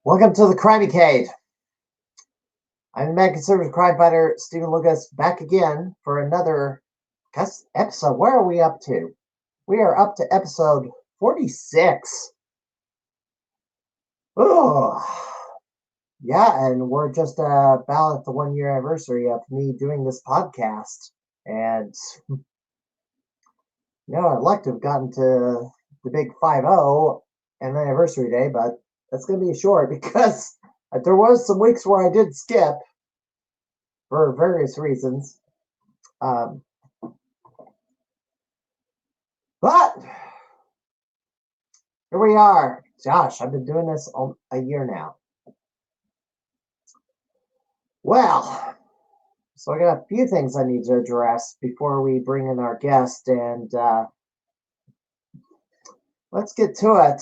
Welcome to the Crimeycade. I'm the mad conservative crime fighter, Stephen Lucas, back again for another episode. Where are we up to? We are up to episode 46. Oh, yeah, and we're just about at the 1 year anniversary of me doing this podcast. And, I'd like to have gotten to the big 5-0 and anniversary day, but that's going to be short because there was some weeks where I did skip for various reasons. But here we are. Gosh, I've been doing this a year now. Well, so I got a few things I need to address before we bring in our guest, and let's get to it.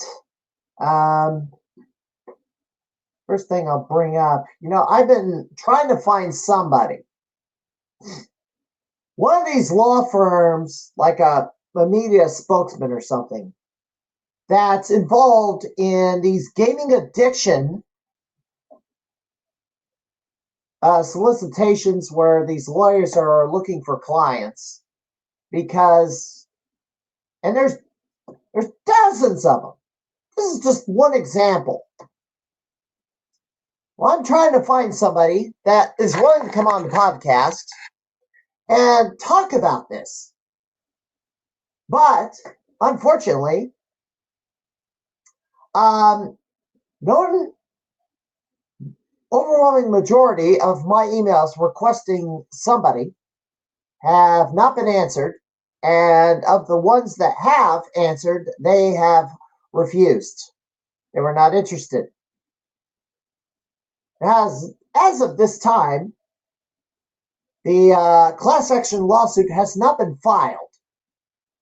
First thing I'll bring up, I've been trying to find somebody. One of these law firms, like a media spokesman or something, that's involved in these gaming addiction solicitations where these lawyers are looking for clients because, and there's dozens of them. This is just one example. Well, I'm trying to find somebody that is willing to come on the podcast and talk about this. But unfortunately, no overwhelming majority of my emails requesting somebody have not been answered, and of the ones that have answered, they have refused. They were not interested. As of this time, the class action lawsuit has not been filed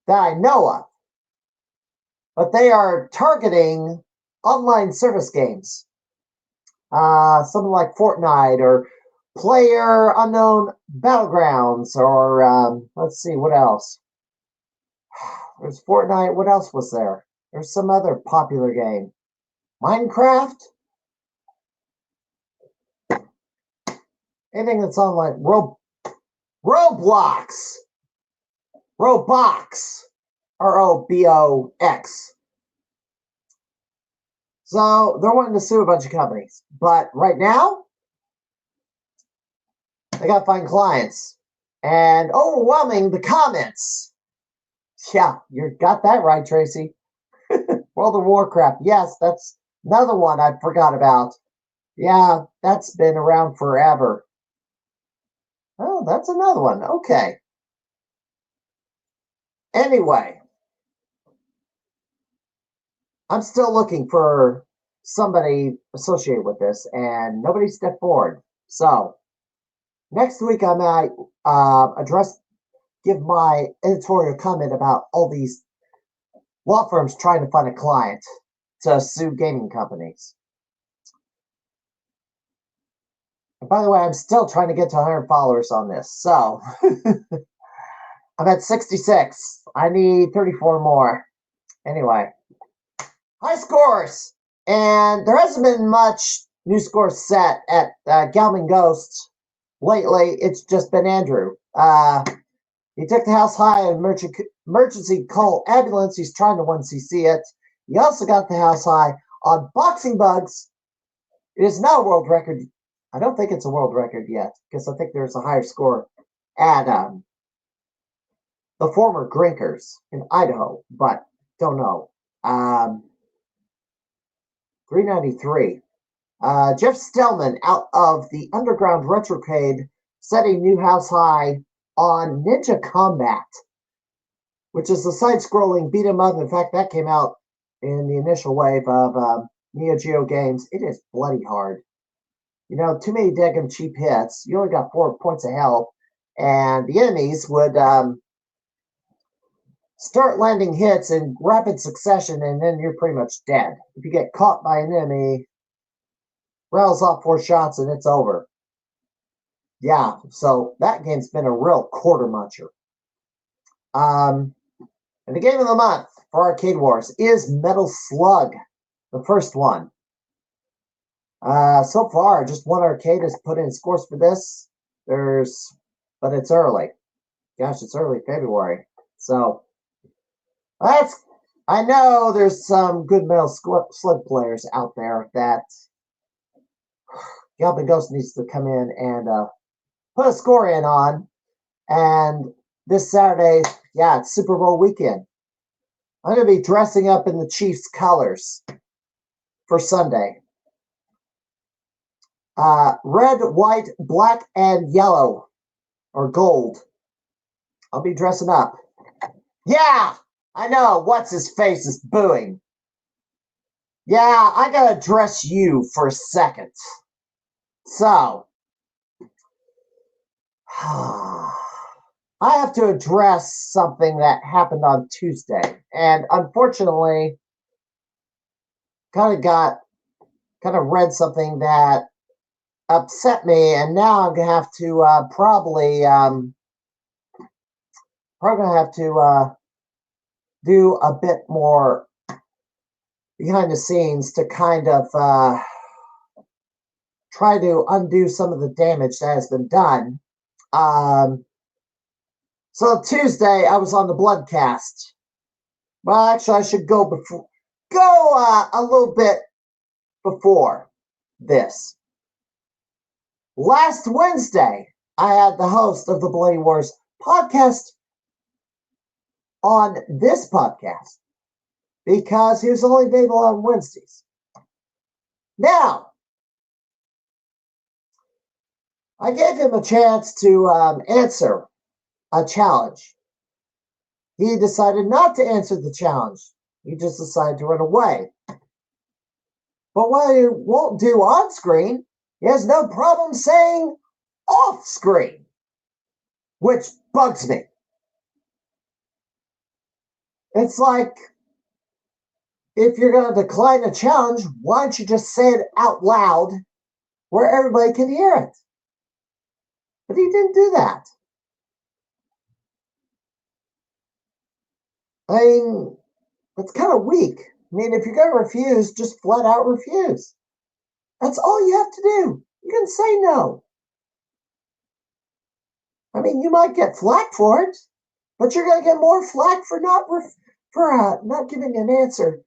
that I know of, but they are targeting online service games. Something like Fortnite or Player Unknown Battlegrounds, or let's see, what else? There's Fortnite. What else was there? There's some other popular game. Minecraft? Anything that's online. Roblox. Roblox. ROBOX. So they're wanting to sue a bunch of companies. But right now, they got to find clients. And overwhelming the comments. Yeah, you got that right, Tracy. World of Warcraft. Yes, that's another one I forgot about. Yeah, that's been around forever. Oh, that's another one. Okay. Anyway, I'm still looking for somebody associated with this, and nobody stepped forward. So next week I might give my editorial comment about all these law firms trying to find a client to sue gaming companies. And by the way, I'm still trying to get to 100 followers on this. So I'm at 66. I need 34 more. Anyway, high scores. And there hasn't been much new scores set at Galloping Ghost lately. It's just been Andrew. He took the house high in emergency call ambulance. He's trying to 1cc it. He also got the house high on boxing bugs. It is now a world record. I don't think it's a world record yet, because I think there's a higher score at the former Grinkers in Idaho, but don't know. 393. Jeff Stellman out of the Underground Retrocade set a new house high on Ninja Combat, which is a side-scrolling beat-em-up. In fact, that came out in the initial wave of Neo Geo games. It is bloody hard. Too many daggum cheap hits. You only got 4 points of health, and the enemies would start landing hits in rapid succession, and then you're pretty much dead. If you get caught by an enemy, rattles off 4 shots, and it's over. Yeah, so that game's been a real quarter muncher. And the game of the month for Arcade Wars is Metal Slug, the first one. So far, just one arcade has put in scores for this. But it's early. Gosh, it's early February. So that's. I know there's some good Metal Slug players out there that Galloping Ghost needs to come in and put a score in on. And this Saturday, yeah, it's Super Bowl weekend. I'm going to be dressing up in the Chiefs' colors for Sunday. Red, white, black, and yellow, or gold. I'll be dressing up. Yeah, I know. What's his face is booing. Yeah, I gotta dress you for a second. So, I have to address something that happened on Tuesday, and unfortunately, kind of read something that upset me, and now I'm gonna have to probably gonna have to do a bit more behind the scenes to kind of try to undo some of the damage that has been done. So Tuesday I was on the Bloodcast. Well, actually, I should go a little bit before this. Last Wednesday, I had the host of the Bloody Wars podcast on this podcast because he was only available on Wednesdays. Now, I gave him a chance to answer a challenge. He decided not to answer the challenge. He just decided to run away. But what he won't do on screen, he has no problem saying off screen, which bugs me. It's like, if you're going to decline a challenge, why don't you just say it out loud where everybody can hear it? But he didn't do that. I mean, that's kind of weak. I mean, if you're going to refuse, just flat out refuse. That's all you have to do. You can say no. I mean, you might get flack for it, but you're going to get more flack for not giving an answer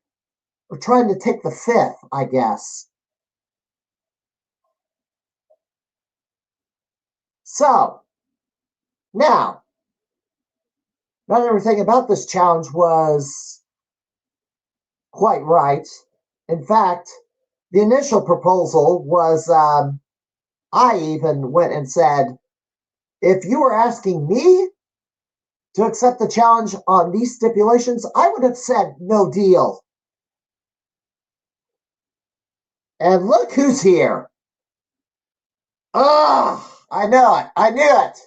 or trying to take the fifth, I guess. So, now, not everything about this challenge was quite right. In fact, the initial proposal was, I even went and said, if you were asking me to accept the challenge on these stipulations, I would have said no deal. And look who's here. Ugh, I know it. I knew it.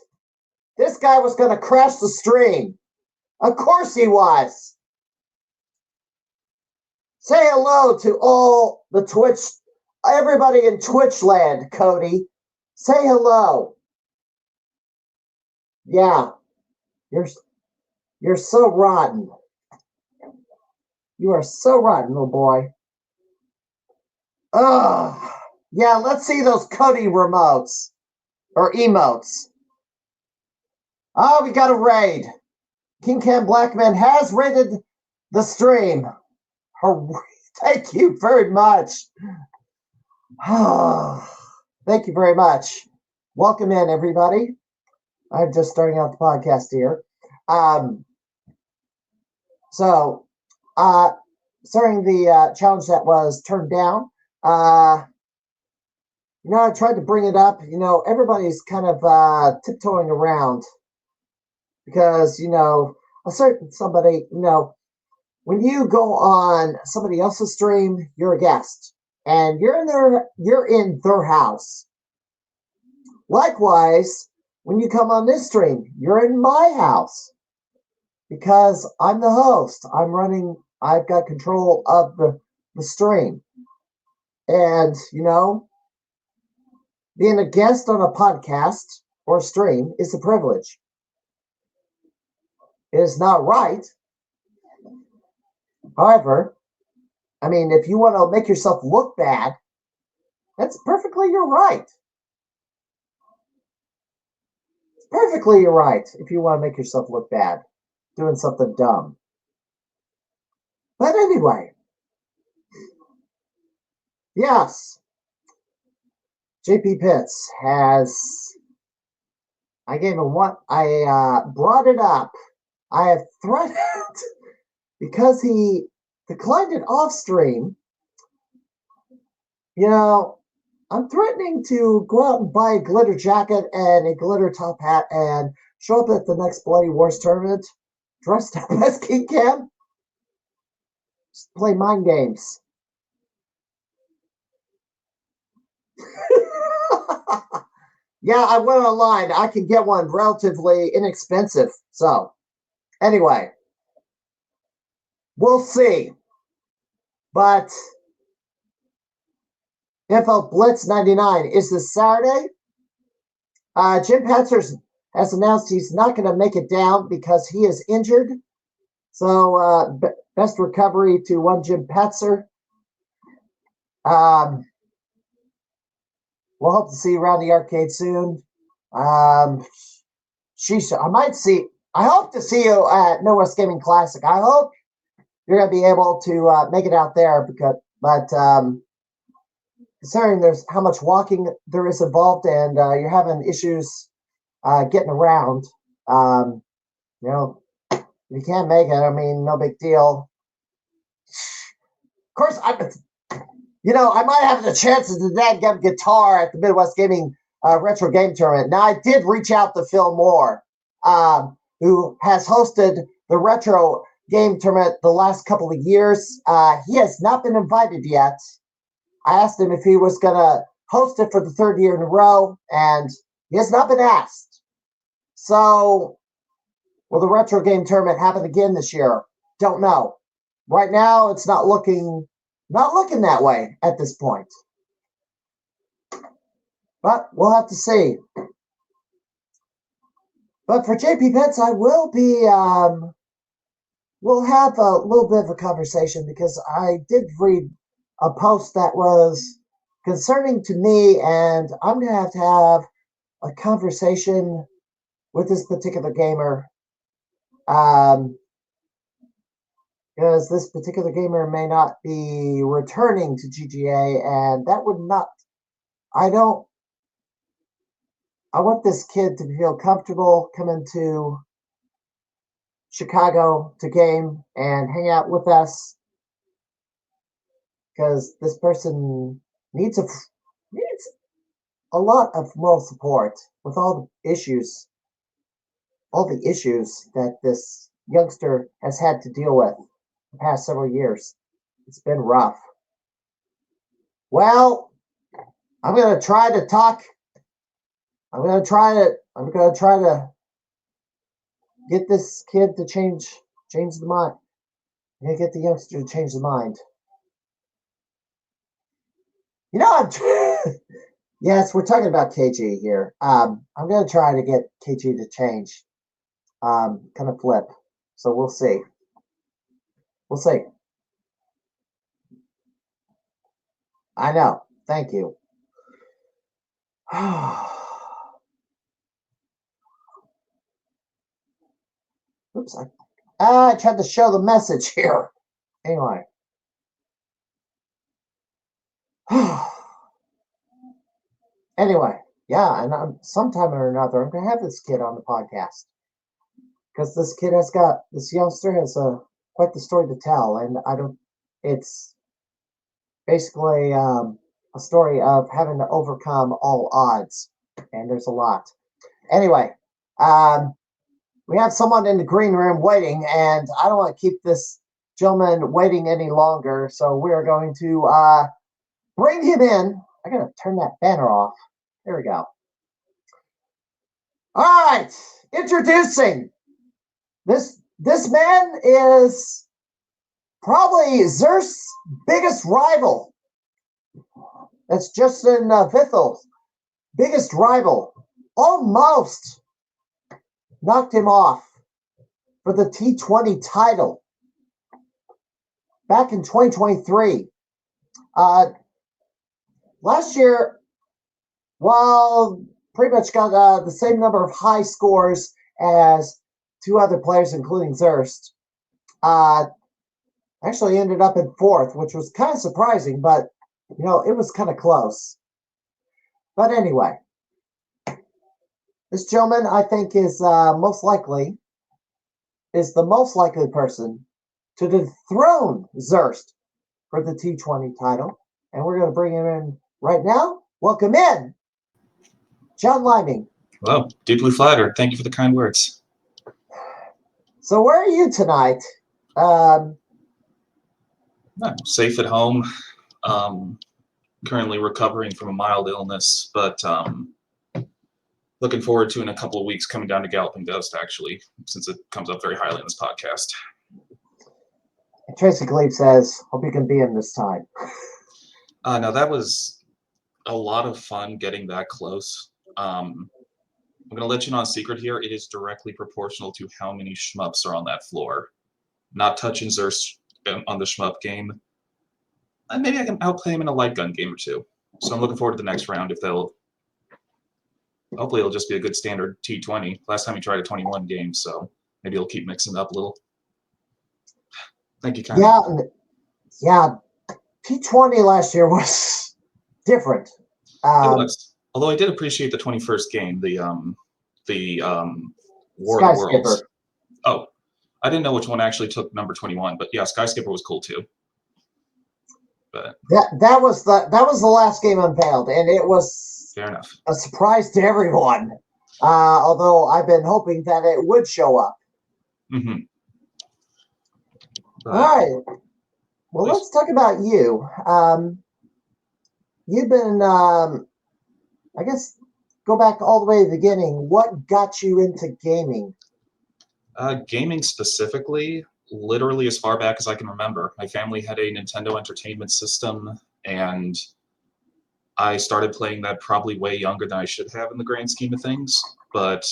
This guy was going to crash the stream. Of course he was. Say hello to all the Twitch, everybody in Twitch land, Cody. Say hello. Yeah, you're so rotten. You are so rotten, little boy. Ugh. Yeah, let's see those Cody remotes or emotes. Oh, we got a raid. King Cam Blackman has raided the stream. Thank you very much. Thank you very much. Welcome in, everybody. I'm just starting out the podcast here. Starting the challenge that was turned down, I tried to bring it up. Everybody's kind of tiptoeing around because, a certain somebody, when you go on somebody else's stream, you're a guest and you're in their house. Likewise, when you come on this stream, you're in my house because I'm the host. I've got control of the stream. And, being a guest on a podcast or stream is a privilege. It is not right. However, I mean, if you want to make yourself look bad, That's perfectly your right. It's perfectly your right if you want to make yourself look bad, doing something dumb. But anyway, yes, JP Pitts has. I gave him what I brought it up. I have threatened because he declined it off stream. You know, I'm threatening to go out and buy a glitter jacket and a glitter top hat and show up at the next Bloody Wars tournament dressed up as King Cam. Just play mind games. Yeah, I went online. I can get one relatively inexpensive. So, anyway, we'll see. But NFL Blitz 99 is this Saturday. Jim Patzer has announced he's not going to make it down because he is injured. So, best recovery to one Jim Patzer. We'll hope to see you around the arcade soon. Sheesh, I hope to see you at No West Gaming Classic. I hope you're going to be able to make it out there, but considering there's how much walking there is involved and you're having issues getting around, you know, if you can't make it, I mean, no big deal. Of course, I might have the chances to get guitar at the Midwest Gaming Retro Game Tournament. Now, I did reach out to Phil Moore, who has hosted the Retro Game Tournament the last couple of years. He has not been invited yet. I asked him if he was going to host it for the third year in a row, and he has not been asked. So, will the Retro Game Tournament happen again this year? Don't know. Right now, it's not looking that way at this point. But we'll have to see. But for JP Pitts, I will be, we'll have a little bit of a conversation because I did read a post that was concerning to me, and I'm going to have a conversation with this particular gamer. Because this particular gamer may not be returning to GGA, and that would not. I want this kid to feel comfortable coming to Chicago to game and hang out with us, because this person needs a lot of moral support with all the issues that this youngster has had to deal with the past several years. It's been rough. Well, I'm going to try to talk. I'm going to try to get this kid to change the mind. I'm going to get the youngster to change the mind. You know, yes, we're talking about KG here. I'm going to try to get KG to change, kind of flip. So we'll see. We'll see. I know. Thank you. Oops. I tried to show the message here. Anyway. Anyway, yeah, and sometime or another, I'm going to have this kid on the podcast. Because this youngster has quite the story to tell. And it's basically a story of having to overcome all odds. And there's a lot. Anyway, we have someone in the green room waiting, and I don't want to keep this gentleman waiting any longer. So we are going to bring him in. I got to turn that banner off. There we go. All right, introducing this man is probably Zer's biggest rival. That's Justin Vithel's biggest rival. Almost knocked him off for the T20 title back in 2023. last year, well, pretty much got the same number of high scores as two other players, including Zurst. Actually ended up in fourth, which was kind of surprising, but it was kind of close. But anyway, this gentleman, I think, is the most likely person to dethrone Zurst for the T20 title. And we're going to bring him in right now. Welcome in, John Liming. Hello, deeply flattered. Thank you for the kind words. So where are you tonight? I'm safe at home. Currently recovering from a mild illness, but looking forward to in a couple of weeks coming down to Galloping Ghost, actually, since it comes up very highly in this podcast. Tracy Gleep says, hope you can be in this time. No, that was a lot of fun getting that close. I'm going to let you know a secret here. It is directly proportional to how many shmups are on that floor. Not touching Zurst on the shmup game. And maybe I can outplay him in a light gun game or two. So I'm looking forward to the next round if they'll... Hopefully it'll just be a good standard T20. Last time he tried a 21 game, so maybe he'll keep mixing it up a little. Thank you, Connie. Yeah. T20 last year was different. It was. Although I did appreciate the 21st game, the War of the Worlds. Oh, I didn't know which one actually took number 21, but yeah, Skyskipper was cool too. But that was the last game unveiled, and it was fair enough. A surprise to everyone. Although I've been hoping that it would show up. Mm-hmm. All right. Well, let's talk about you. You've been, I guess, go back all the way to the beginning. What got you into gaming? Gaming specifically, literally as far back as I can remember. My family had a Nintendo Entertainment System, and I started playing that probably way younger than I should have in the grand scheme of things, but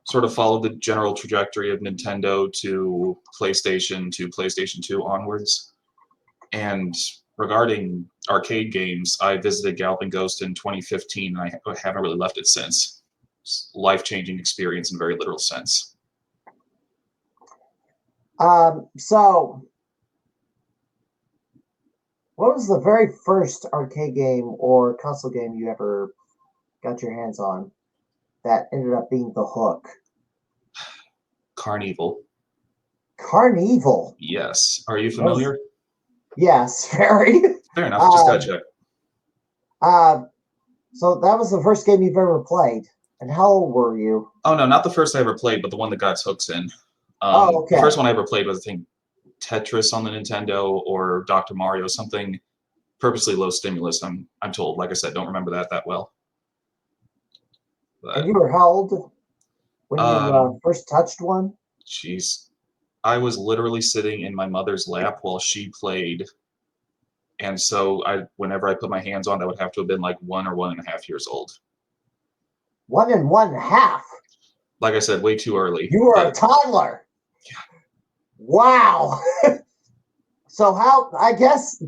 sort of followed the general trajectory of Nintendo to PlayStation 2 onwards. And regarding arcade games, I visited Galloping Ghost in 2015, and I haven't really left it since. It's a life-changing experience in a very literal sense. So, what was the very first arcade game or console game you ever got your hands on that ended up being the hook? Carnival. Carnival? Yes. Are you familiar? Yes, very. Fair enough. Just gotta check. So that was the first game you've ever played. And how old were you? Oh, no, not the first I ever played, but the one that got hooks in. Okay. The first one I ever played was, I think, Tetris on the Nintendo or Dr. Mario, something purposely low stimulus, I'm told. Like I said, don't remember that well. But, and you were how old when you first touched one? Jeez. I was literally sitting in my mother's lap while she played. And so whenever I put my hands on, that would have to have been like 1 or 1.5 years old. 1 and 1.5? Like I said, way too early. You were a toddler. Yeah. Wow. So I guess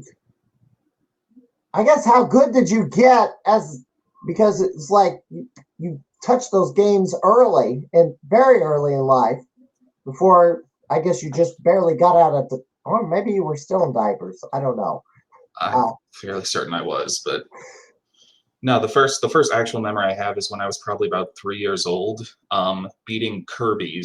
how good did you get because it's like you touched those games early and very early in life before I guess you just barely got out of or maybe you were still in diapers. I don't know. I'm fairly certain I was, but no, the first actual memory I have is when I was probably about 3 years old, beating Kirby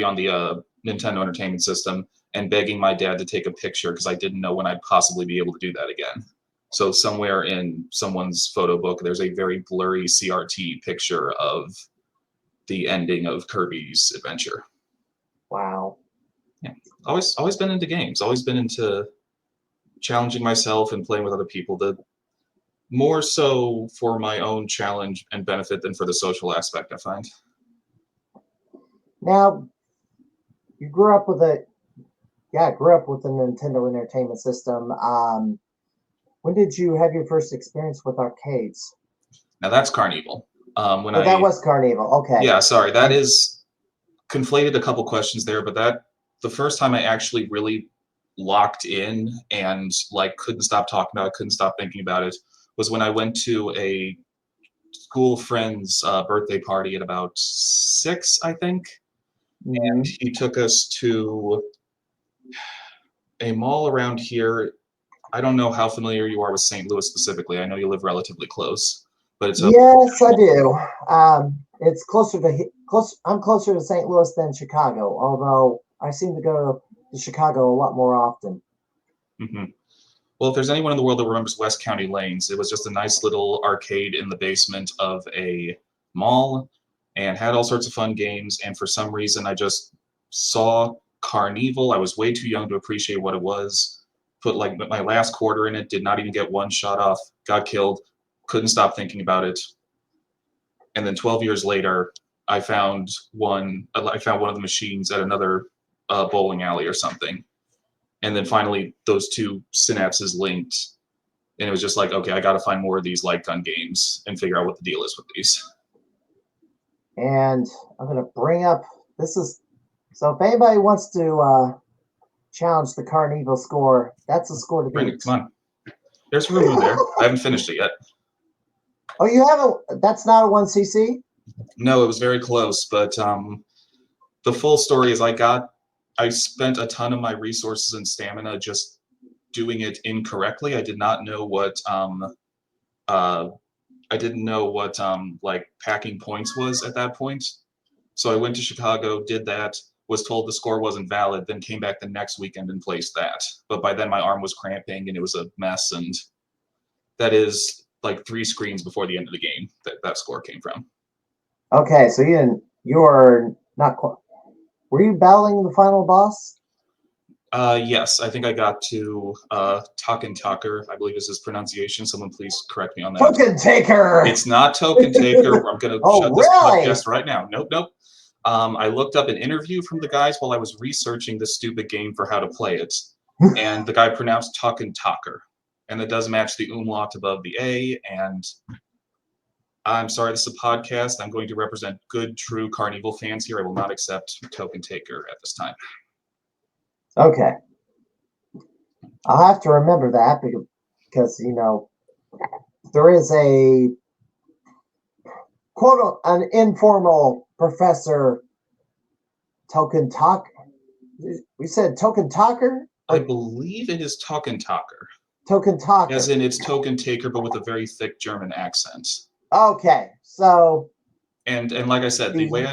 on the Nintendo Entertainment System and begging my dad to take a picture because I didn't know when I'd possibly be able to do that again. So somewhere in someone's photo book, there's a very blurry CRT picture of the ending of Kirby's adventure. Wow. Yeah, always been into games. Always been into challenging myself and playing with other people. More so for my own challenge and benefit than for the social aspect, I find. Now, you grew up with a Nintendo Entertainment System. When did you have your first experience with arcades? Now that's Carnival. That was Carnival. Okay. Yeah, sorry. That is conflated a couple questions there, but the first time I actually really locked in and like couldn't stop talking about it, couldn't stop thinking about it, was when I went to a school friend's birthday party at about 6, I think. And he took us to a mall around here. I don't know how familiar you are with St. Louis specifically. I know you live relatively close, but it's a Yes, I do. It's closer to close. I'm closer to St. Louis than Chicago, although I seem to go to Chicago a lot more often. Mm-hmm. Well, if there's anyone in the world that remembers West County Lanes, it was just a nice little arcade in the basement of a mall and had all sorts of fun games. And for some reason, I just saw Carnival. I was way too young to appreciate what it was. Put like my last quarter in it, did not even get one shot off, got killed, couldn't stop thinking about it. And then 12 years later, I found one of the machines at another bowling alley or something. And then finally, those two synapses linked, and it was just like, okay, I got to find more of these light gun games and figure out what the deal is with these. And I'm going to bring up this is so if anybody wants to challenge the Carnival score, that's the score to beat. Come on, there's room in there. I haven't finished it yet. Oh, you have that's not a 1cc? No, it was very close, but the full story is I spent a ton of my resources and stamina just doing it incorrectly. I did not know what like packing points was at that point. So I went to Chicago, did that, was told the score wasn't valid, then came back the next weekend and placed that. But by then my arm was cramping and it was a mess, and that is like 3 screens before the end of the game that score came from. Okay, so you were not quite. Were you battling the final boss? Yes, I think I got to Token Tucker, I believe is his pronunciation. Someone please correct me on that. Token Taker! It's not Token Taker. I'm going to shut this podcast right now. Nope. I looked up an interview from the guys while I was researching this stupid game for how to play it. And the guy pronounced Token Tucker. And it does match the umlaut above the A. And I'm sorry, this is a podcast. I'm going to represent good, true Carnival fans here. I will not accept Token Taker at this time. Okay. I'll have to remember that because there is a quote an informal professor Token Talk. We said Token Talker? I believe it is Token Tucker. Token Talker. As in it's Token Taker, but with a very thick German accent. Okay, so and like I said, the way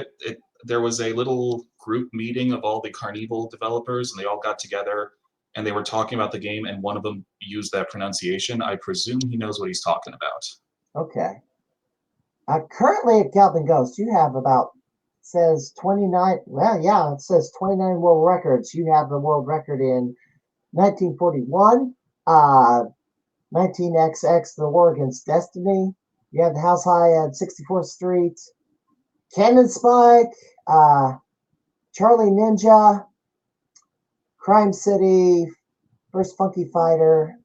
there was a little group meeting of all the Carnival developers, and they all got together and they were talking about the game, and one of them used that pronunciation. I presume he knows what he's talking about. Okay. Currently at Galloping Ghost, you have says 29. Well, yeah, it says 29 world records. You have the world record in 1941, 19XX, The War Against Destiny. You have the House High at 64th Street, Cannon Spike, Charlie Ninja, Crime City, First Funky Fighter,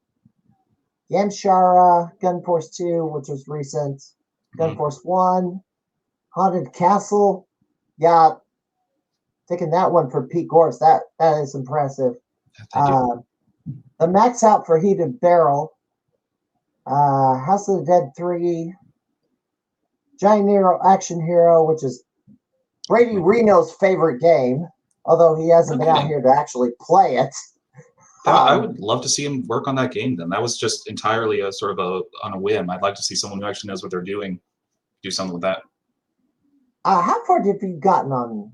Yamshara, Gun Force 2, which was recent, Gun Force 1, Haunted Castle. Yeah, taking that one for Pete Gorse. That is impressive. The max out for Heated Barrel, House of the Dead 3, Giant Nero Action Hero, which is Brady Reno's favorite game, although he hasn't been out here to actually play it. I would love to see him work on that game then. That was just entirely a sort of on a whim. I'd like to see someone who actually knows what they're doing do something with that. How far have you gotten on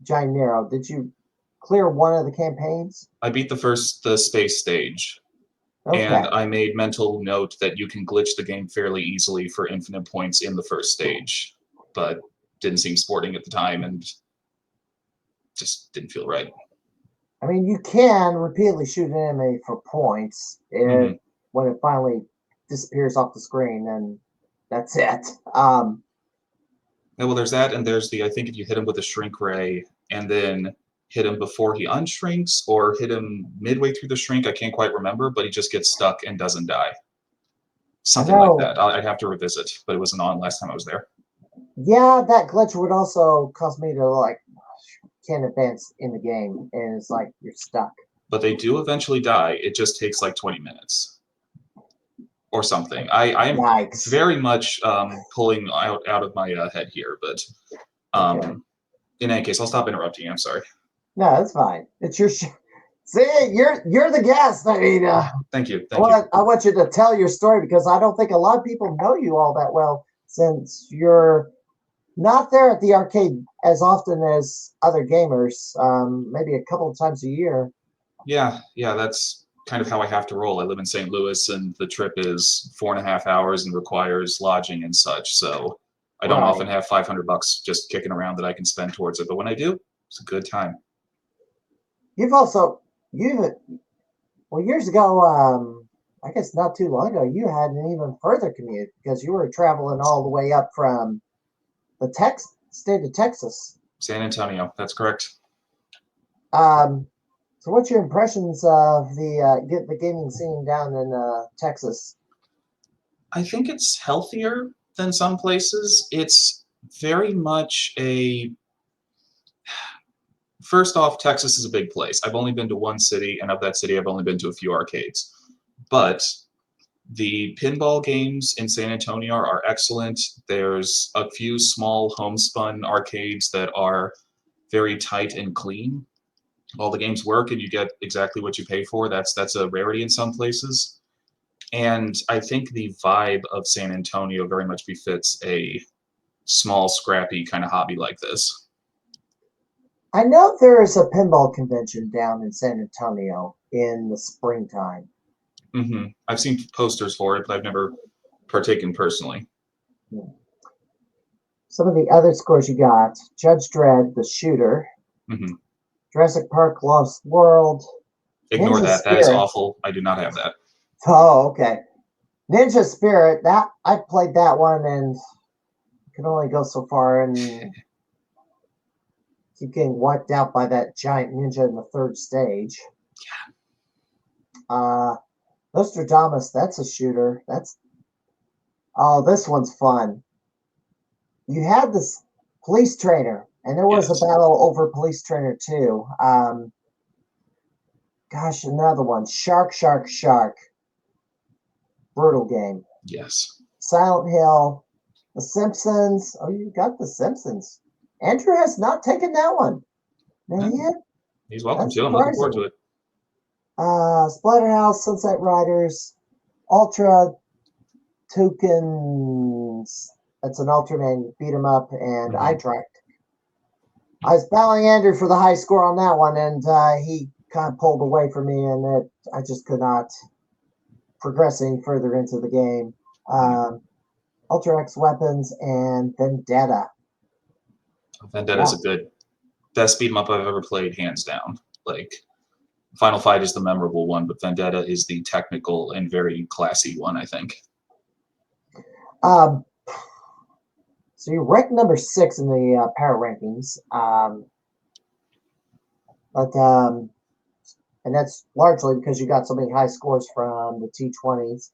Giant Nero? Did you clear one of the campaigns? I beat the space stage. Okay. And I made mental note that you can glitch the game fairly easily for infinite points in the first stage, but didn't seem sporting at the time and just didn't feel right. I mean, you can repeatedly shoot an enemy for points when it finally disappears off the screen, and that's it. Well, there's that, and there's I think if you hit him with a shrink ray and then hit him before he unshrinks or hit him midway through the shrink, I can't quite remember, but he just gets stuck and doesn't die. Something like that. I'd have to revisit, but it wasn't on last time I was there. Yeah, that glitch would also cause me to can't advance in the game, and it's like you're stuck. But they do eventually die. It just takes like 20 minutes. or something. I am Yikes. very much pulling out of my head here, but Okay. in any case, I'll stop interrupting you. I'm sorry. No, that's fine. It's your See, you're the guest. I mean, Thank you. I want you to tell your story because I don't think a lot of people know you all that well since you're not there at the arcade as often as other gamers. Maybe a couple of times a year. Yeah, that's kind of how I have to roll. I live in St. Louis, and the trip is 4.5 hours and requires lodging and such. So I don't often have $500 just kicking around that I can spend towards it. But when I do, it's a good time. Well, years ago, I guess not too long ago, you had an even further commute because you were traveling all the way up from the state of Texas. San Antonio, that's correct. So what's your impressions of the gaming scene down in Texas? I think it's healthier than some places. It's very much a... First off, Texas is a big place. I've only been to one city, and of that city, I've only been to a few arcades. But the pinball games in San Antonio are excellent. There's a few small homespun arcades that are very tight and clean. All the games work, and you get exactly what you pay for. That's a rarity in some places. And I think the vibe of San Antonio very much befits a small, scrappy kind of hobby like this. I know there is a pinball convention down in San Antonio in the springtime. I've seen posters for it, but I've never partaken personally. Some of the other scores you got: Judge Dredd, the shooter, Jurassic Park: Lost World. Ignore that. That is awful. I do not have that. Oh, okay. Ninja Spirit. That I played that one and can only go so far and keep getting wiped out by that giant ninja in the third stage. Nostradamus. That's a shooter. This one's fun. You had this police trainer, and there was a battle over police trainer too. Another one. Shark. Brutal game. Yes. Silent Hill. The Simpsons. Oh, you got The Simpsons. Andrew has not taken that one. No, yet. He's welcome to. I'm looking forward to it. Splatterhouse, Sunset Riders, Ultra Tokens. That's an Ultraman beat 'em up, and I tracked. I was battling Andrew for the high score on that one, and he kind of pulled away from me, and I just could not progress any further into the game. Ultra X Weapons and Vendetta. Vendetta is a good best beat 'em up I've ever played, hands down. Like, Final Fight is the memorable one, but Vendetta is the technical and very classy one, I think. So you're ranked number 6 in the power rankings, and that's largely because you got so many high scores from the T20s.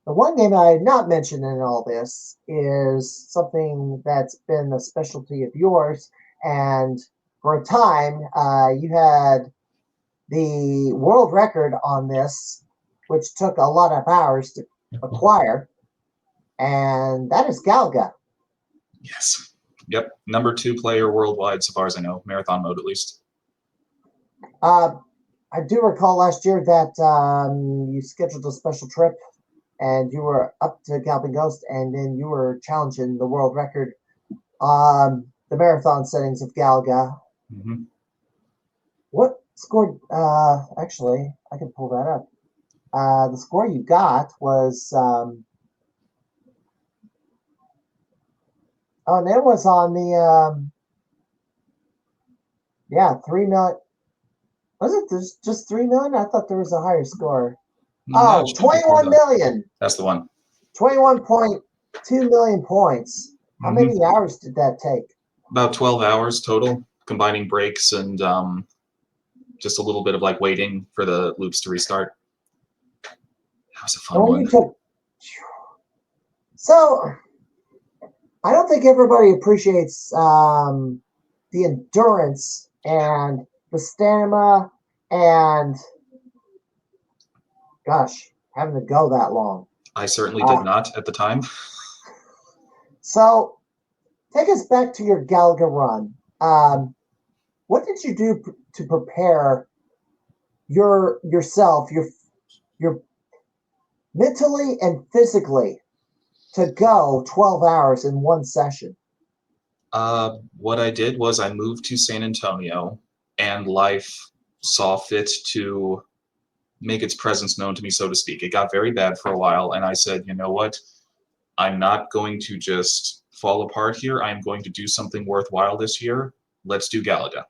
The one game I had not mentioned in all this is something that's been a specialty of yours, and for a time you had the world record on this, which took a lot of hours to acquire, and that is Galaga. Yes. Yep. Number 2 player worldwide, so far as I know. Marathon mode, at least. I do recall last year that you scheduled a special trip, and you were up to Galloping Ghost, and then you were challenging the world record on the marathon settings of Galaga. What score? Actually, I can pull that up. The score you got was and it was on the 3 million. Was it just 3 million? I thought there was a higher score. No, 21 million. That's the one. 21.2 million points. How many hours did that take? About 12 hours total, combining breaks and just a little bit of like waiting for the loops to restart. That was a fun one. So, I don't think everybody appreciates the endurance and the stamina and, having to go that long. I certainly did not at the time. So take us back to your Galaga run. What did you do to prepare yourself, your mentally and physically to go 12 hours in one session? What I did was I moved to San Antonio, and life saw fit to make its presence known to me, so to speak. It got very bad for a while, and I said, you know what? I'm not going to just fall apart here. I'm going to do something worthwhile this year. Let's do Galaga.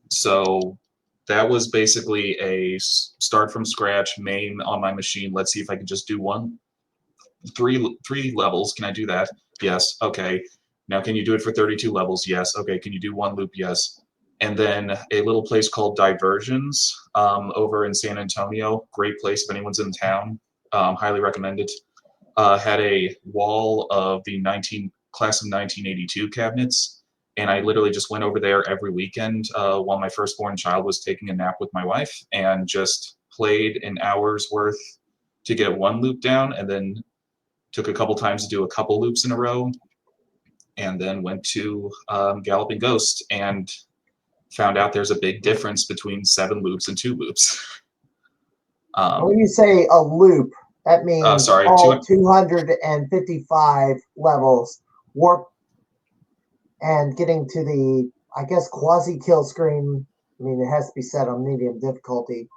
So that was basically a start from scratch, main on my machine. Let's see if I can just do three levels. Can I do that? Yes. Okay. Now can you do it for 32 levels? Yes. Okay. Can you do one loop? Yes. And then a little place called Diversions over in San Antonio. Great place if anyone's in town. Highly recommended. Had a wall of the class of 1982 cabinets, and I literally just went over there every weekend while my firstborn child was taking a nap with my wife, and just played an hour's worth to get one loop down, and then took a couple times to do a couple loops in a row, and then went to Galloping Ghost and found out there's a big difference between 7 loops and 2 loops. When you say a loop, that means Sorry, all 255 levels warp and getting to the, I guess, quasi kill screen. I mean, it has to be set on medium difficulty.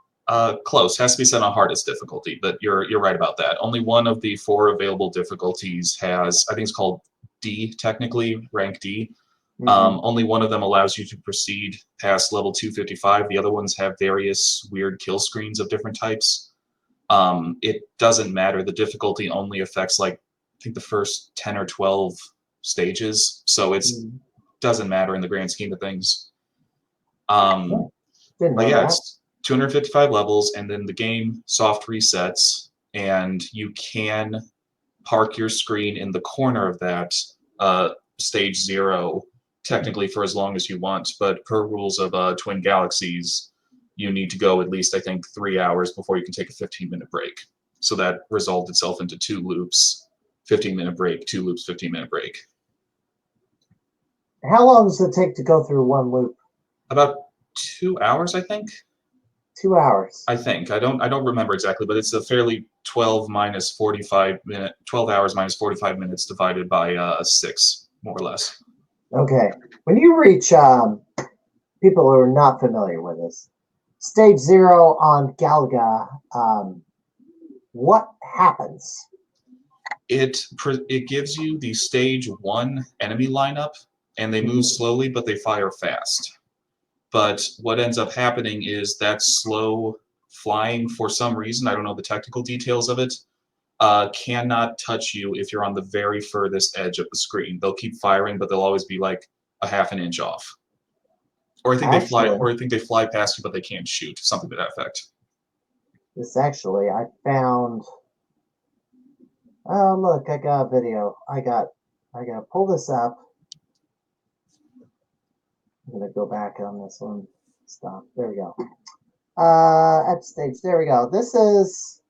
Close. Has to be set on hardest difficulty, but you're right about that. Only one of the 4 available difficulties has, I think it's called D, technically, rank D. Only one of them allows you to proceed past level 255. The other ones have various weird kill screens of different types. It doesn't matter. The difficulty only affects, like, I think the first 10 or 12 stages, so it doesn't matter in the grand scheme of things. But yeah, it's 255 levels, and then the game soft resets, and you can park your screen in the corner of that stage 0 technically for as long as you want, but per rules of Twin Galaxies, you need to go at least, I think, 3 hours before you can take a 15-minute break. So that resolved itself into 2 loops, 15-minute break, 2 loops, 15-minute break. How long does it take to go through one loop? About 2 hours, I think. 2 hours. I think. I don't remember exactly, but it's a fairly 12 hours minus 45 minutes divided by 6, more or less. Okay. When you reach people who are not familiar with this, stage 0 on Galaga, what happens? It gives you the stage 1 enemy lineup, and they move slowly, but they fire fast. But what ends up happening is that slow flying, for some reason, I don't know the technical details of it, cannot touch you if you're on the very furthest edge of the screen. They'll keep firing, but they'll always be like a half an inch off. Or I think they fly past you, but they can't shoot. Something to that effect. This actually, I found. Oh look, I got a video. I gotta pull this up. I'm gonna go back on this one. Stop. There we go. At stage. There we go. This is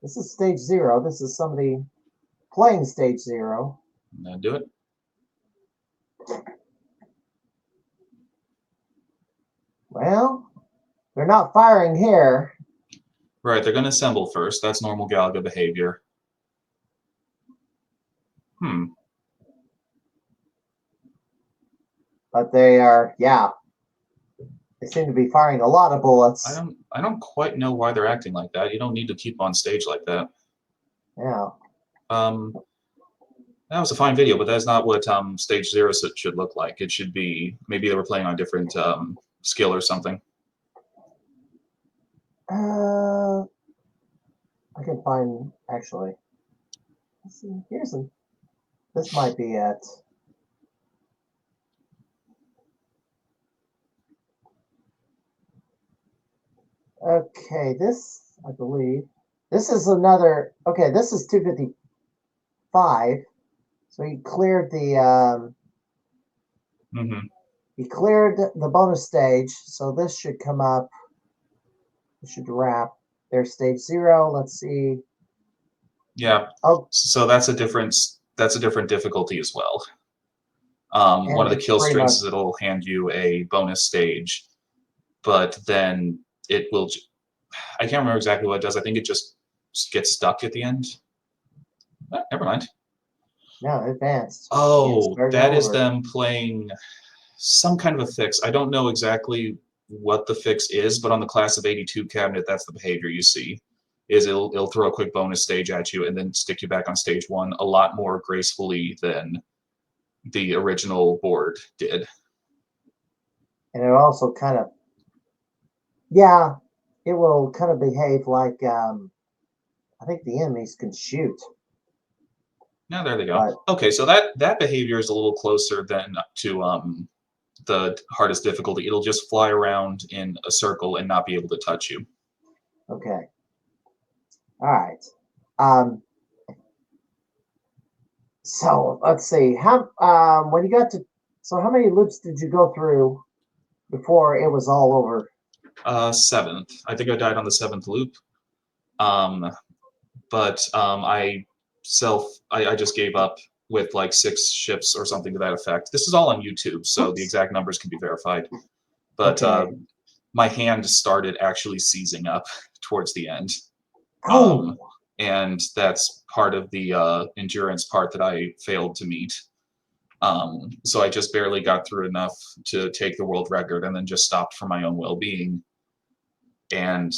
stage 0. This is somebody playing stage 0. Now do it. Well, they're not firing here. Right, they're going to assemble first. That's normal Galaga behavior. But they are, yeah. They seem to be firing a lot of bullets. I don't quite know why they're acting like that. You don't need to keep on stage like that. Yeah. That was a fine video, but that's not what stage 0 should look like. It should be, maybe they were playing on a different skill or something. I can find, actually. Let's see, this might be it. Okay, this, I believe, this is another, okay, this is 255. So he cleared the, he cleared the bonus stage, so this should come up, it should wrap. There's stage 0. Let's see. Yeah. Oh, So that's a different difficulty as well. and One of the it's kill pretty strings much, is it'll hand you a bonus stage, but then it will. I can't remember exactly what it does. I think it just gets stuck at the end. Never mind. no, advanced. Yeah, Oh, starting that is over. them playing some kind of a fix. I don't know exactly what the fix is, but on the class of '82 cabinet, that's the behavior you see. Is it'll throw a quick bonus stage at you and then stick you back on stage 1 a lot more gracefully than the original board did. And it also kind of, yeah, it will kind of behave like, I think the enemies can shoot. Now there they go. But Okay, so that behavior is a little closer than to the hardest difficulty. It'll just fly around in a circle and not be able to touch you. okay. All right. Um, so let's see. How when you got to, so how many loops did you go through before it was all over? 7th. I think I died on the 7th loop. But I just gave up with like 6 ships or something to that effect. This is all on YouTube, so Oops. the exact numbers can be verified. But Okay. my hand started actually seizing up towards the end. Oh, And that's part of the endurance part that I failed to meet. So I just barely got through enough to take the world record and then just stopped for my own well-being. And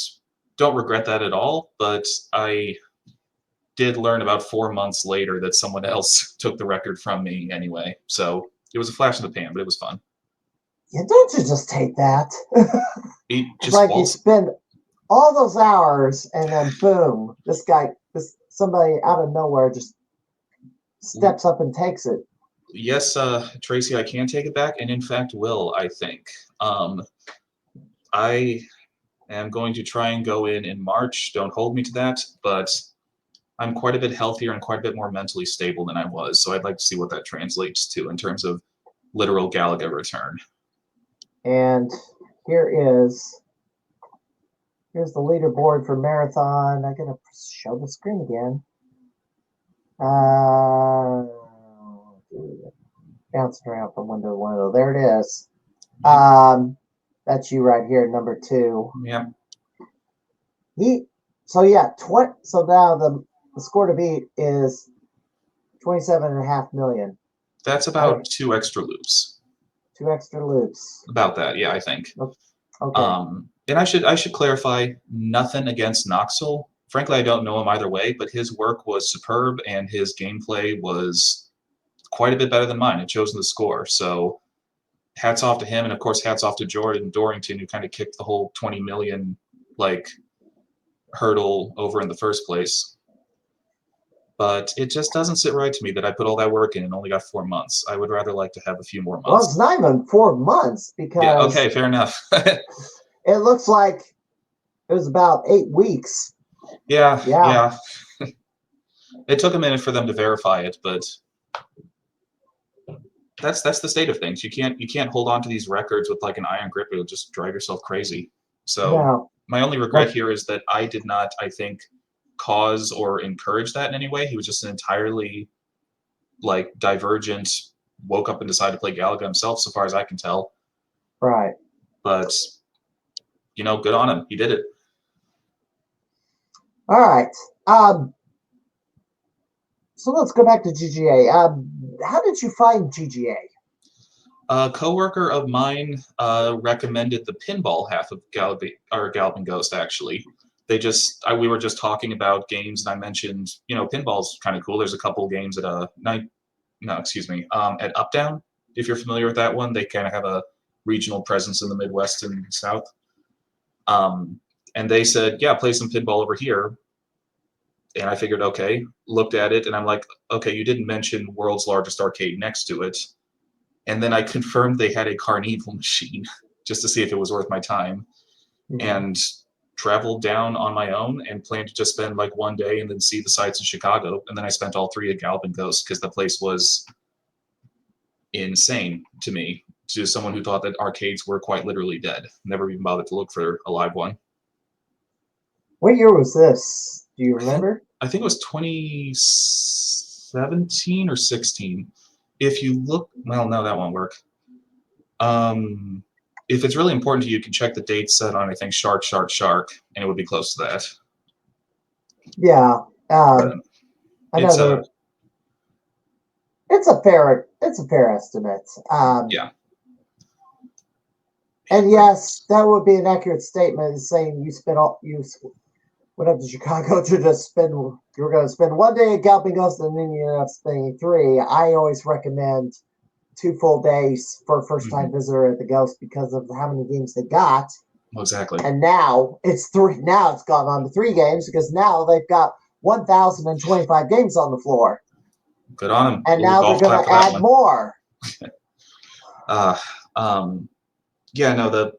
don't regret that at all, but I did learn about 4 months later that someone else took the record from me anyway. So it was a flash in the pan, but it was fun. yeah, don't you just take that? It It's just like you falls. spend all those hours and then boom, somebody out of nowhere just steps up and takes it. Yes, Tracy, I can take it back, and in fact will, I think. I am going to try and go in March. Don't hold me to that, but I'm quite a bit healthier and quite a bit more mentally stable than I was, so I'd like to see what that translates to in terms of literal Galaga return. And here's the leaderboard for marathon. I'm gonna show the screen again. Bouncing around from window to window. There it is. That's you right here, number 2. Yeah. So now the score to beat is 27.5 million. That's about 2 extra loops. 2 extra loops. About that, yeah, I think. Okay. And I should clarify, nothing against Noxel. Frankly, I don't know him either way, but his work was superb and his gameplay was quite a bit better than mine. It shows in the score. So hats off to him, and of course hats off to Jordan Dorrington, who kind of kicked the whole 20 million hurdle over in the first place. But it just doesn't sit right to me that I put all that work in and only got 4 months. I would rather like to have a few more months. Well, it's not even 4 months because yeah, okay, fair enough. it looks like it was about 8 weeks. Yeah. It took a minute for them to verify it, but that's the state of things. You can't hold on to these records with like an iron grip. It'll just drive yourself crazy. So my only regret here is that I did not, I think, cause or encourage that in any way. He was just an entirely divergent, woke up and decided to play Galaga himself, so far as I can tell. Right. But good on him. He did it. All right. So let's go back to GGA. How did you find GGA? A coworker of mine recommended the pinball half of Galloping Ghost. Actually, we were just talking about games, and I mentioned pinball's kind of cool. There's a couple games at at Up Down. If you're familiar with that one, they kind of have a regional presence in the Midwest and South. And they said, yeah, play some pinball over here. And I figured, okay, looked at it, and I'm like, okay, you didn't mention world's largest arcade next to it. And then I confirmed they had a Carnival machine just to see if it was worth my time. Mm-hmm. And traveled down on my own and planned to just spend like one day and then see the sights in Chicago. And then I spent all 3 at Galloping Ghost because the place was insane to me, to someone who thought that arcades were quite literally dead. Never even bothered to look for a live one. What year was this? Do you I think remember? I think it was 2017 or 16. If you look, well, no, that won't work. Um, if it's really important to you, you can check the date set on, I think, Shark, Shark, Shark, and it would be close to that. Yeah. But I know it's a it's a fair estimate. yeah. And But yes, that would be an accurate statement saying went up to Chicago to just spend. You were going to spend one day at Galloping Ghost and then you ended up spending three. I always recommend 2 full days for a first time visitor at the Ghost because of how many games they got. Exactly. And now it's three. Now it's gone on to 3 games because now they've got 1,025 games on the floor. Good on them. And Ooh, now they're golf going clap to for that add one. more. Yeah, no, the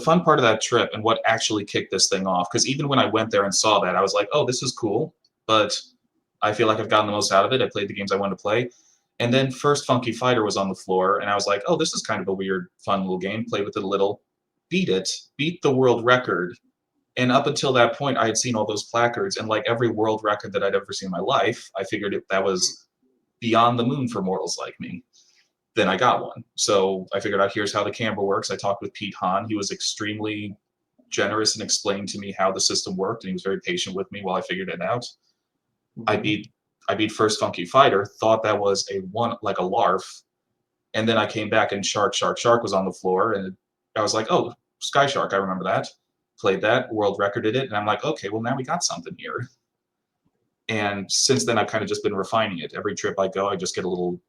fun part of that trip and what actually kicked this thing off, because even when I went there and saw that, I was like, oh, this is cool, but I feel like I've gotten the most out of it. I played the games I wanted to play. And then First Funky Fighter was on the floor, and I was like, oh, this is kind of a weird, fun little game. Played with it a little, beat it, beat the world record. And up until that point, I had seen all those placards, and like every world record that I'd ever seen in my life, I figured that was beyond the moon for mortals like me. Then I got one. So I figured out here's how the camera works. I talked with Pete Hahn. He was extremely generous and explained to me how the system worked, and he was very patient with me while I figured it out. I beat First Funky Fighter, thought that was a larf, and then I came back and Shark Shark Shark was on the floor, and I was like, oh, Sky Shark, I remember that. Played that, world recorded it, and I'm like, okay, well now we got something here. And since then, I've kind of just been refining it. Every trip I go, I just get a little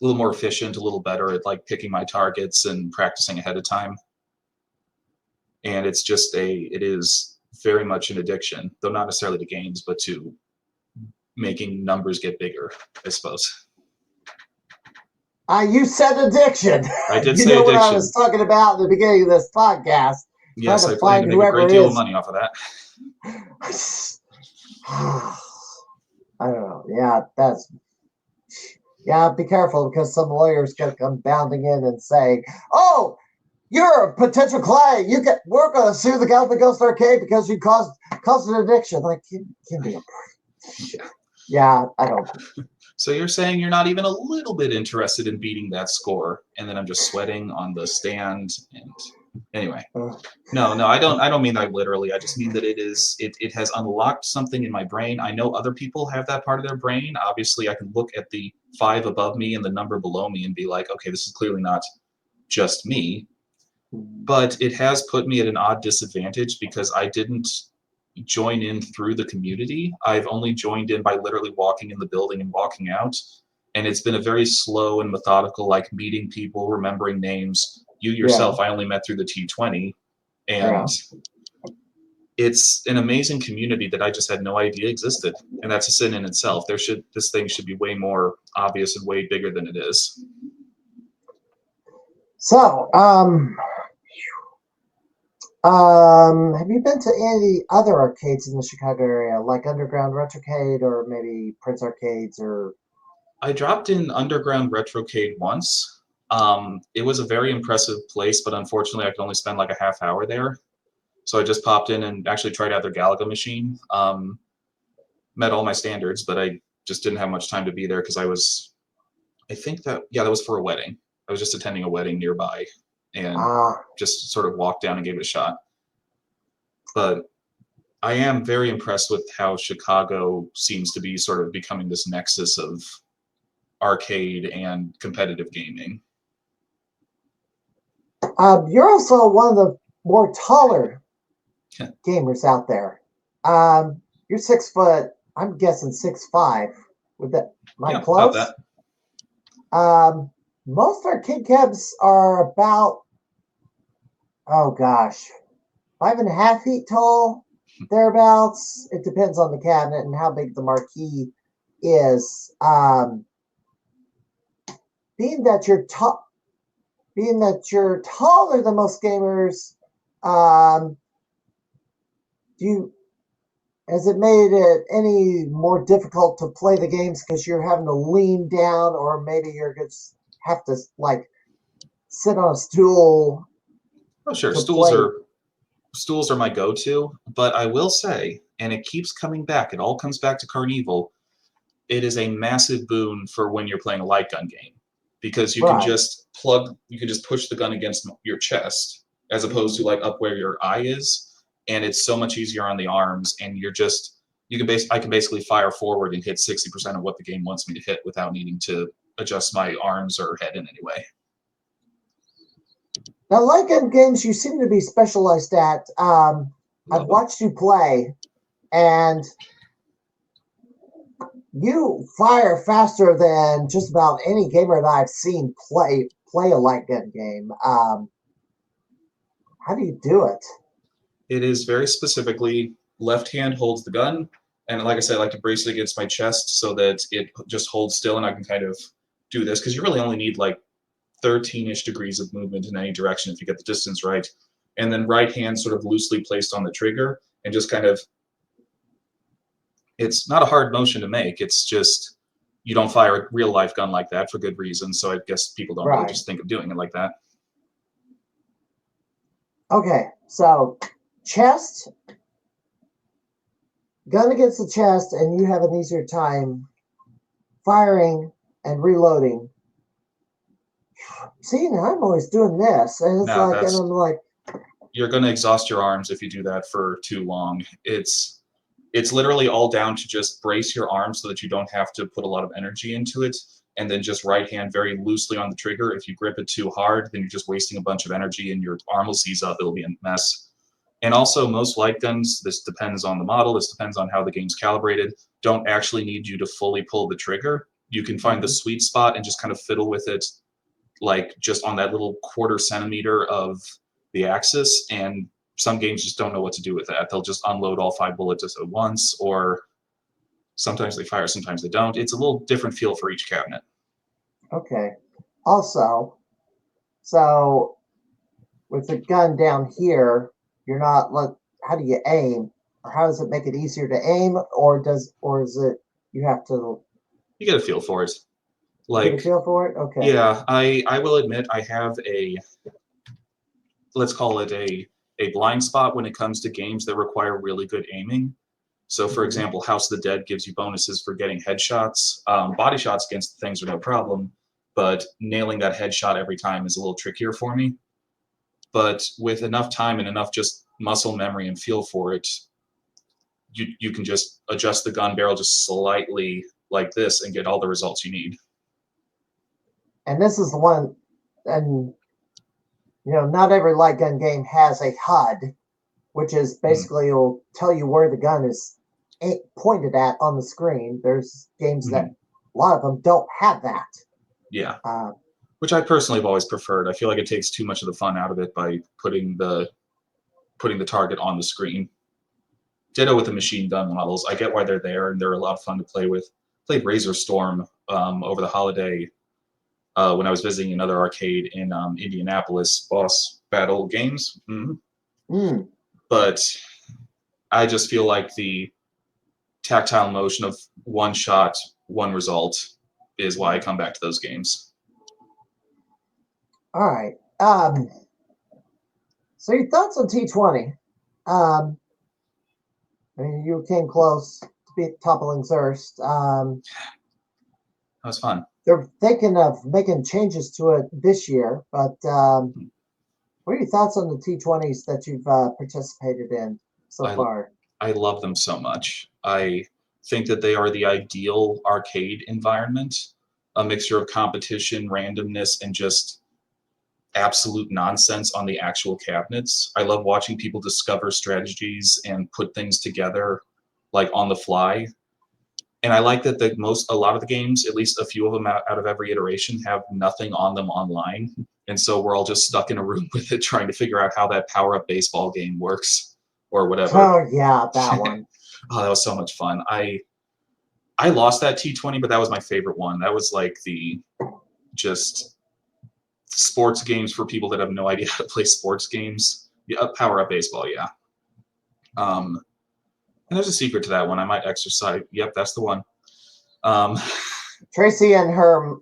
more efficient, a little better at like picking my targets and practicing ahead of time. And it is very much an addiction, though not necessarily to games, but to making numbers get bigger, I suppose. You said addiction. I did You say know what I addiction. was talking about at the beginning of this podcast. Yes, Trying I to plan find to make a whoever great it deal of is. money off of that. I don't know. Yeah, be careful because some lawyers could come bounding in and say, "Oh, you're a potential client. We're going to sue the Galloping Ghost Arcade because you caused an addiction." Like, give me a break. Yeah, I don't. So you're saying you're not even a little bit interested in beating that score, and then I'm just sweating on the stand. And anyway, no, I don't mean that literally. I just mean that it has unlocked something in my brain. I know other people have that part of their brain. Obviously, I can look at the 5 above me and the number below me and be like, okay, this is clearly not just me. But it has put me at an odd disadvantage because I didn't join in through the community. I've only joined in by literally walking in the building and walking out. And it's been a very slow and methodical, like meeting people, remembering names. You yourself, I only met through the T20. And it's an amazing community that I just had no idea existed. And that's a sin in itself. This thing should be way more obvious and way bigger than it is. So, have you been to any other arcades in the Chicago area, like Underground Retrocade or maybe Prince Arcades or? I dropped in Underground Retrocade once. It was a very impressive place, but unfortunately I could only spend like a half hour there. So I just popped in and actually tried out their Galaga machine. Met all my standards, but I just didn't have much time to be there because that was for a wedding. I was just attending a wedding nearby and just sort of walked down and gave it a shot. But I am very impressed with how Chicago seems to be sort of becoming this nexus of arcade and competitive gaming. You're also one of the more taller gamers out there. You're 6 foot. I'm guessing 6'5". With that, am I close? About that. Most arcade cabs are about, oh gosh, 5.5 feet tall, thereabouts. It depends on the cabinet and how big the marquee is. Being that you're taller than most gamers, has it made it any more difficult to play the games because you're having to lean down, or maybe you're just have to like sit on a stool? Oh, sure. Stools are stools are my go-to, but I will say, and it keeps coming back, it all comes back to Carnival, it is a massive boon for when you're playing a light gun game because you can Right. just push the gun against your chest as opposed to like up where your eye is, and it's so much easier on the arms, and I can basically fire forward and hit 60% of what the game wants me to hit without needing to adjust my arms or head in any way. Now, light gun games you seem to be specialized at. I've watched you play, and you fire faster than just about any gamer that I've seen play a light gun game. How do you do it? It is very specifically left hand holds the gun, and like I said, I like to brace it against my chest so that it just holds still, and I can kind of do this because you really only need like 13-ish degrees of movement in any direction if you get the distance right. And then right hand sort of loosely placed on the trigger and just kind of, it's not a hard motion to make. It's just you don't fire a real life gun like that for good reason. So I guess people don't really just think of doing it like that. Okay, so chest, gun against the chest, and you have an easier time firing and reloading. See, now I'm always doing this, and it's No, and I'm like, you're going to exhaust your arms if you do that for too long. It's literally all down to just brace your arms so that you don't have to put a lot of energy into it, and then just right hand very loosely on the trigger. If you grip it too hard, then you're just wasting a bunch of energy and your arm will seize up. It'll be a mess. And also, most light guns, this depends on the model, this depends on how the game's calibrated, don't actually need you to fully pull the trigger. You can find the sweet spot and just kind of fiddle with it, like just on that little quarter centimeter of the axis, and some games just don't know what to do with that. They'll just unload all 5 bullets at once, or sometimes they fire, sometimes they don't. It's a little different feel for each cabinet. Okay. Also, so with the gun down here, you're not like, how do you aim, or how does it make it easier to aim, or is it you have to? You get a feel for it. Like, get a feel for it. Okay. Yeah, I will admit I have a, let's call it a blind spot when it comes to games that require really good aiming. So, for example, House of the Dead gives you bonuses for getting headshots. Body shots against things are no problem, but nailing that headshot every time is a little trickier for me. But with enough time and enough just muscle memory and feel for it, you can just adjust the gun barrel just slightly like this and get all the results you need. And this is the one, and not every light gun game has a HUD, which is basically will tell you where the gun is pointed at on the screen. There's games that a lot of them don't have that. Yeah. Which I personally have always preferred. I feel like it takes too much of the fun out of it by putting the target on the screen. Ditto with the machine gun models. I get why they're there, and they're a lot of fun to play with. Played Razor Storm over the holiday when I was visiting another arcade in Indianapolis, Boss Battle Games. But I just feel like the tactile motion of one shot, one result is why I come back to those games. All right. So your thoughts on T20? I mean, you came close to toppling Zurst. That was fun. They're thinking of making changes to it this year, but what are your thoughts on the T20s that you've participated in so far? I love them so much. I think that they are the ideal arcade environment, a mixture of competition, randomness, and just absolute nonsense on the actual cabinets. I love watching people discover strategies and put things together like on the fly. And I like that a lot of the games, at least a few of them out of every iteration, have nothing on them online. And so we're all just stuck in a room with it trying to figure out how that power-up baseball game works or whatever. Oh, yeah, that one. Oh, that was so much fun. I lost that T20, but that was my favorite one. That was like the just sports games for people that have no idea how to play sports games. Yeah, power-up baseball, yeah. And there's a secret to that one. I might exercise. Yep, that's the one. Tracy and her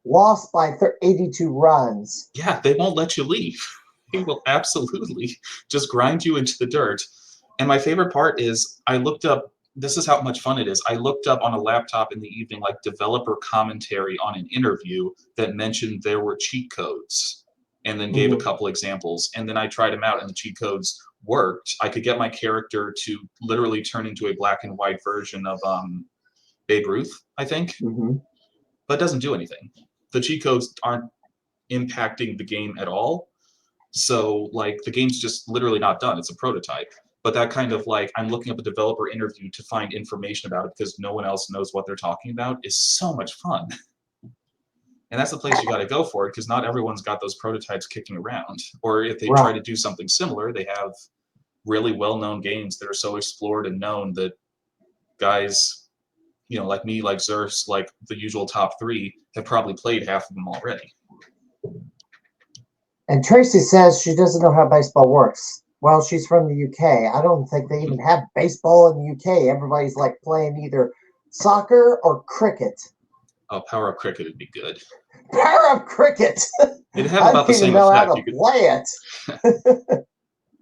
lost by 82 runs. Yeah, they won't let you leave. They will absolutely just grind you into the dirt. And my favorite part is I looked up, this is how much fun it is. I looked up on a laptop in the evening, like developer commentary on an interview that mentioned there were cheat codes and then gave a couple examples. And then I tried them out and the cheat codes worked. I could get my character to literally turn into a black and white version of Babe Ruth, I think, but it doesn't do anything. The cheat codes aren't impacting the game at all. So like the game's just literally not done. It's a prototype. But that kind of like I'm looking up a developer interview to find information about it because no one else knows what they're talking about is so much fun. And that's the place you got to go for it because not everyone's got those prototypes kicking around. Or if they try to do something similar, they have really well-known games that are so explored and known that guys, you know, like me, like Xerxes, like the usual top three, have probably played half of them already. And Tracy says she doesn't know how baseball works. Well, she's from the UK. I don't think they even have baseball in the UK. Everybody's like playing either soccer or cricket. Oh, Power Up Cricket would be good. Power Up Cricket! It'd have about the same effect. I effect. don't even know how to play it.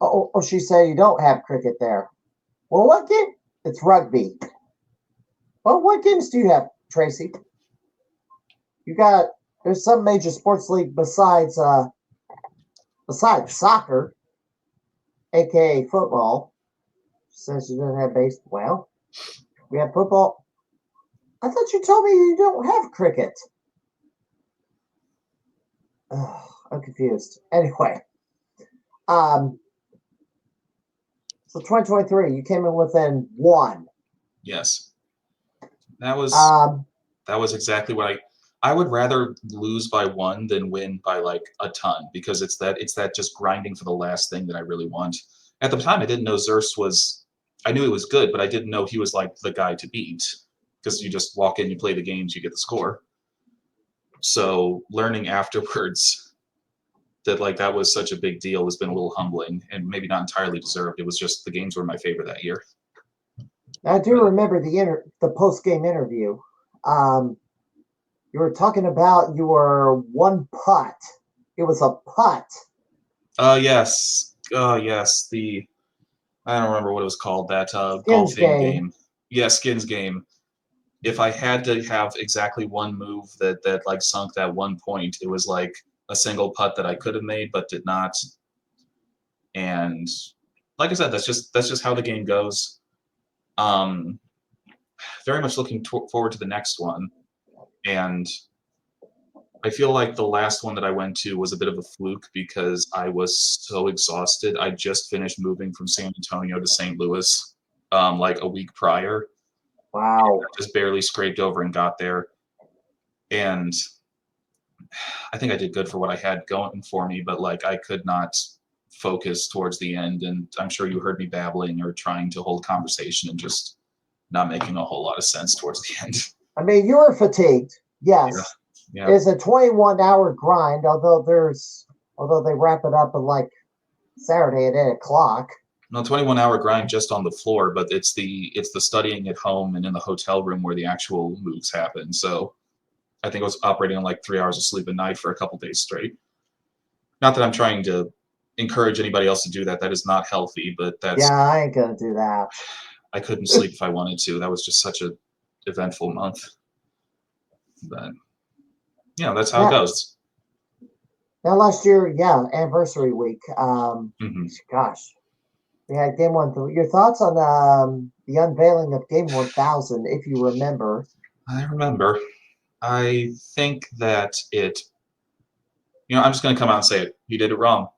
Oh, she said you don't have cricket there. Well, what game? It's rugby. Well, what games do you have, Tracy? You got, there's some major sports league besides soccer, aka football. Since you don't have baseball, well, we have football. I thought you told me you don't have cricket. I'm confused. Anyway, so 2023, you came in within one. Yes, that was exactly what I would rather lose by one than win by like a ton because it's that just grinding for the last thing that I really want. At the time, I didn't know Xerxes was. I knew he was good, but I didn't know he was like the guy to beat because you just walk in, you play the games, you get the score. So learning afterwards that like that was such a big deal has been a little humbling and maybe not entirely deserved. It was just the games were my favorite that year. I do remember the post-game interview. You were talking about your one putt. It was a putt. Yes. Yes. I don't remember what it was called. That golfing game. Yeah, Skins game. If I had to have exactly one move that like sunk that one point, it was like a single putt that I could have made but did not. And like I said, that's just how the game goes. Very much looking forward to the next one. And I feel like the last one that I went to was a bit of a fluke because I was so exhausted. I just finished moving from San Antonio to St. Louis like a week prior. Wow. I just barely scraped over and got there. And I think I did good for what I had going for me, but like I could not focus towards the end. And I'm sure you heard me babbling or trying to hold conversation and just not making a whole lot of sense towards the end. I mean, you were fatigued. Yes. Yeah. It's a 21-hour grind, although they wrap it up at like Saturday at 8 o'clock. No, 21-hour grind just on the floor, but it's the studying at home and in the hotel room where the actual moves happen. So I think I was operating on like 3 hours of sleep a night for a couple days straight. Not that I'm trying to encourage anybody else to do that. That is not healthy, but that's... Yeah, I ain't gonna do that. I couldn't sleep if I wanted to. That was just such a eventful month. But, yeah, that's how it goes. Now, last year, anniversary week. Gosh, we had Game 1. Your thoughts on the unveiling of Game 1000, if you remember? I remember. I think that I'm just going to come out and say it. He did it wrong.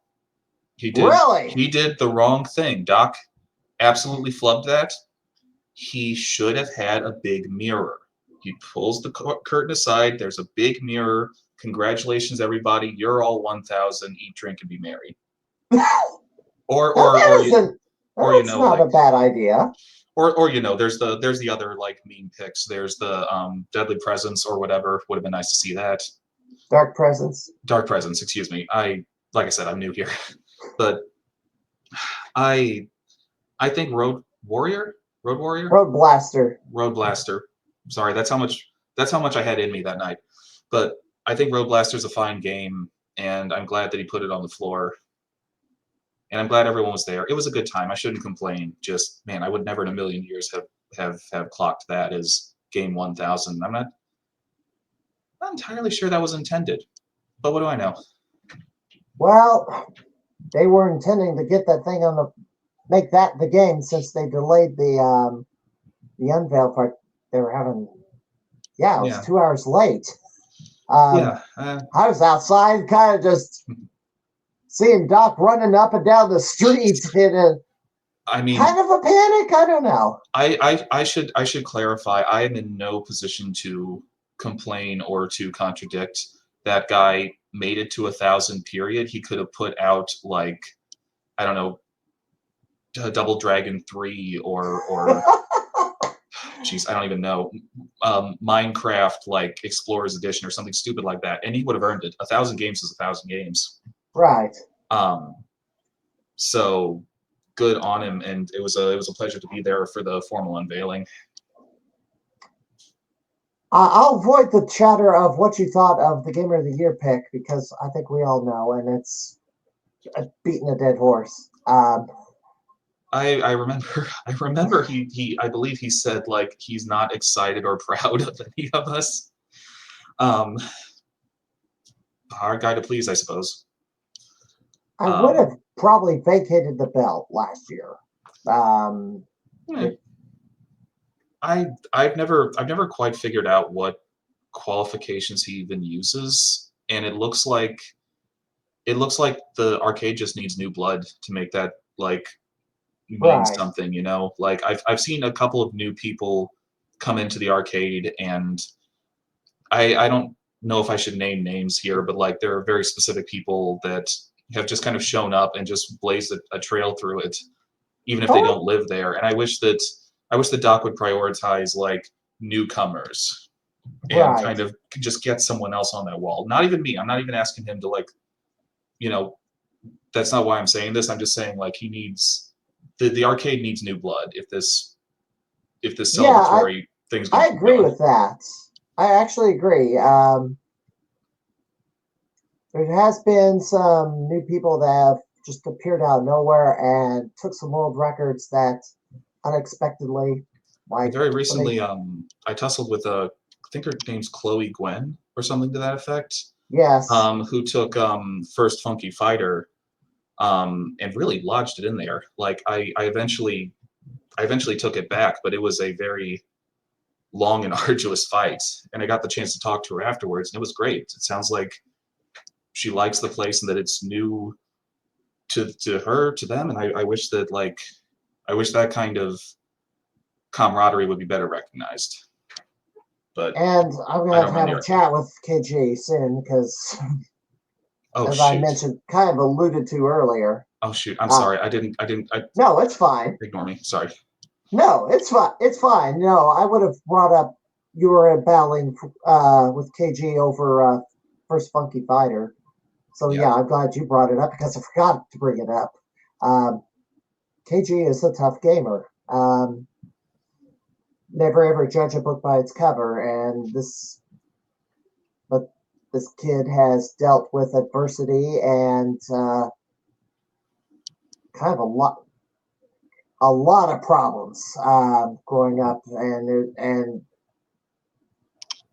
He did. Really? He did the wrong thing. Doc absolutely flubbed that. He should have had a big mirror. He pulls the curtain aside. There's a big mirror. Congratulations, everybody. You're all 1,000. Eat, drink, and be merry. That's not a bad idea. Or there's the other like meme pics. There's the Deadly Presence or whatever. Would have been nice to see that. Dark Presence. Dark Presence. Excuse me. Like I said, I'm new here, but I think Road Blaster. Sorry, that's how much I had in me that night. But I think Road Blaster's a fine game, and I'm glad that he put it on the floor. and I'm glad everyone was there. It was a good time. I shouldn't complain. Just, man, I would never in a million years have clocked that as game 1000. I'm not entirely sure that was intended, but what do I know? Well, they were intending to get that thing make that the game since they delayed the unveil part. They were having, it was 2 hours late. I was outside, kind of just seeing Doc running up and down the street in kind of a panic. I don't know. I should clarify. I am in no position to complain or to contradict. That guy made it to 1,000. Period. He could have put out, like, I don't know, Double Dragon 3 or jeez, I don't even know, Minecraft, like Explorers Edition or something stupid like that, and he would have earned it. 1,000 games is 1,000 games. Right. So good on him, and it was a pleasure to be there for the formal unveiling. I'll avoid the chatter of what you thought of the Gamer of the Year pick, because I think we all know, and it's beating a dead horse. I remember he I believe he said, like, he's not excited or proud of any of us. Hard guy to please, I suppose. I would have probably vacated the belt last year. I've never quite figured out what qualifications he even uses, and it looks like the arcade just needs new blood to make that, like, mean something, you know? Like, I've seen a couple of new people come into the arcade, and I don't know if I should name names here, but, like, there are very specific people that have just kind of shown up and just blazed a trail through it, even if they don't live there. And I wish that Doc would prioritize, like, newcomers and kind of just get someone else on that wall. Not even me. I'm not even asking him to, like, you know, that's not why I'm saying this. I'm just saying, like, he needs the arcade needs new blood if this celebratory thing's going to I agree with that. I actually agree. There has been some new people that have just appeared out of nowhere and took some world records that unexpectedly, like, very recently, I tussled with I think her name's Chloe Gwen or something to that effect. Yes. Who took First Funky Fighter, and really lodged it in there. Like, I eventually took it back, but it was a very long and arduous fight, and I got the chance to talk to her afterwards, and it was great. It sounds like she likes the place and that it's new to her, to them, and I wish that, like, I wish that kind of camaraderie would be better recognized. But and I'm gonna have a chat with KG soon, because as I mentioned, kind of alluded to earlier. Oh shoot! I'm sorry. I didn't. No, it's fine. Ignore me. Sorry. No, it's fine. It's fine. No, I would have brought up you were battling with KG over First Funky Fighter. So yeah, I'm glad you brought it up, because I forgot to bring it up. KG is a tough gamer. Never ever judge a book by its cover, and this kid has dealt with adversity and kind of a lot of problems growing up, and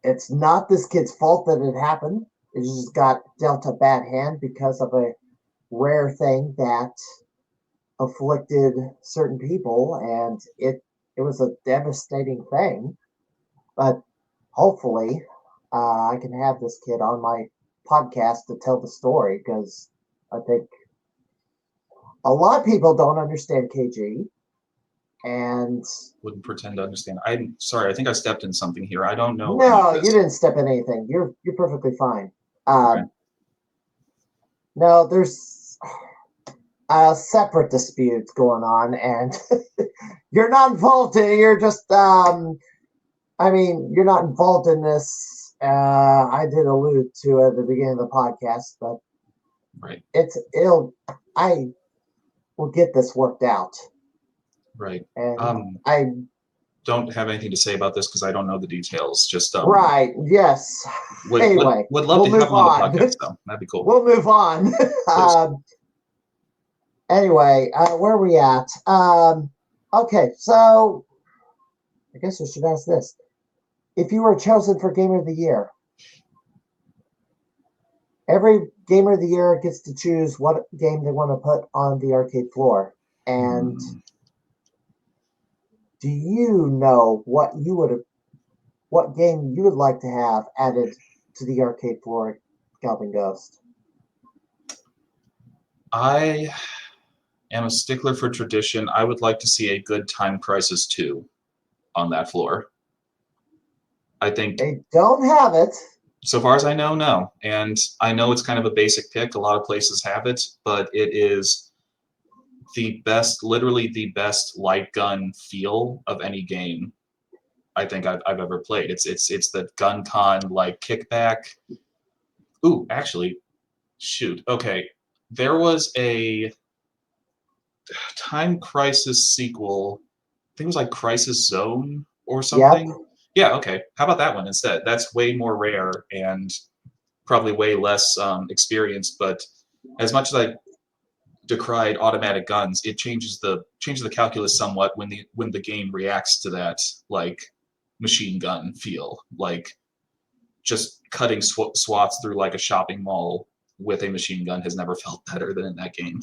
it's not this kid's fault that it happened. It just got dealt a bad hand because of a rare thing that afflicted certain people, and it was a devastating thing. But hopefully I can have this kid on my podcast to tell the story, because I think a lot of people don't understand KG and wouldn't pretend to understand. I'm sorry, I think I stepped in something here. I don't know. No, you didn't step in anything. You're perfectly fine. Okay. No, there's separate disputes going on, and you're not involved in it. You're just you're not involved in this. I did allude to it at the beginning of the podcast, but I will get this worked out. Right. And I don't have anything to say about this because I don't know the details. Just right. Yes. Anyway, would love to have him on the podcast, though. That'd be cool. We'll move on. Anyway, where are we at? Okay, so I guess I should ask this. If you were chosen for Gamer of the Year, every Gamer of the Year gets to choose what game they want to put on the arcade floor. And do you know what game you would like to have added to the arcade floor, Galloping Ghost? I am a stickler for tradition. I would like to see a good Time Crisis 2 on that floor. I think They don't have it. so far as I know, no. And I know it's kind of a basic pick. A lot of places have it, but it is the best, literally the best light gun feel of any game I think I've ever played. It's the gun con like kickback. Ooh, actually, shoot. Okay, there was a Time Crisis sequel. I think it was like Crisis Zone or something. Yep. Yeah, okay. How about that one instead? That's way more rare and probably way less experienced. But as much as I decried automatic guns, it changes the calculus somewhat when the game reacts to that like machine gun feel, like just cutting swaths through like a shopping mall with a machine gun has never felt better than in that game.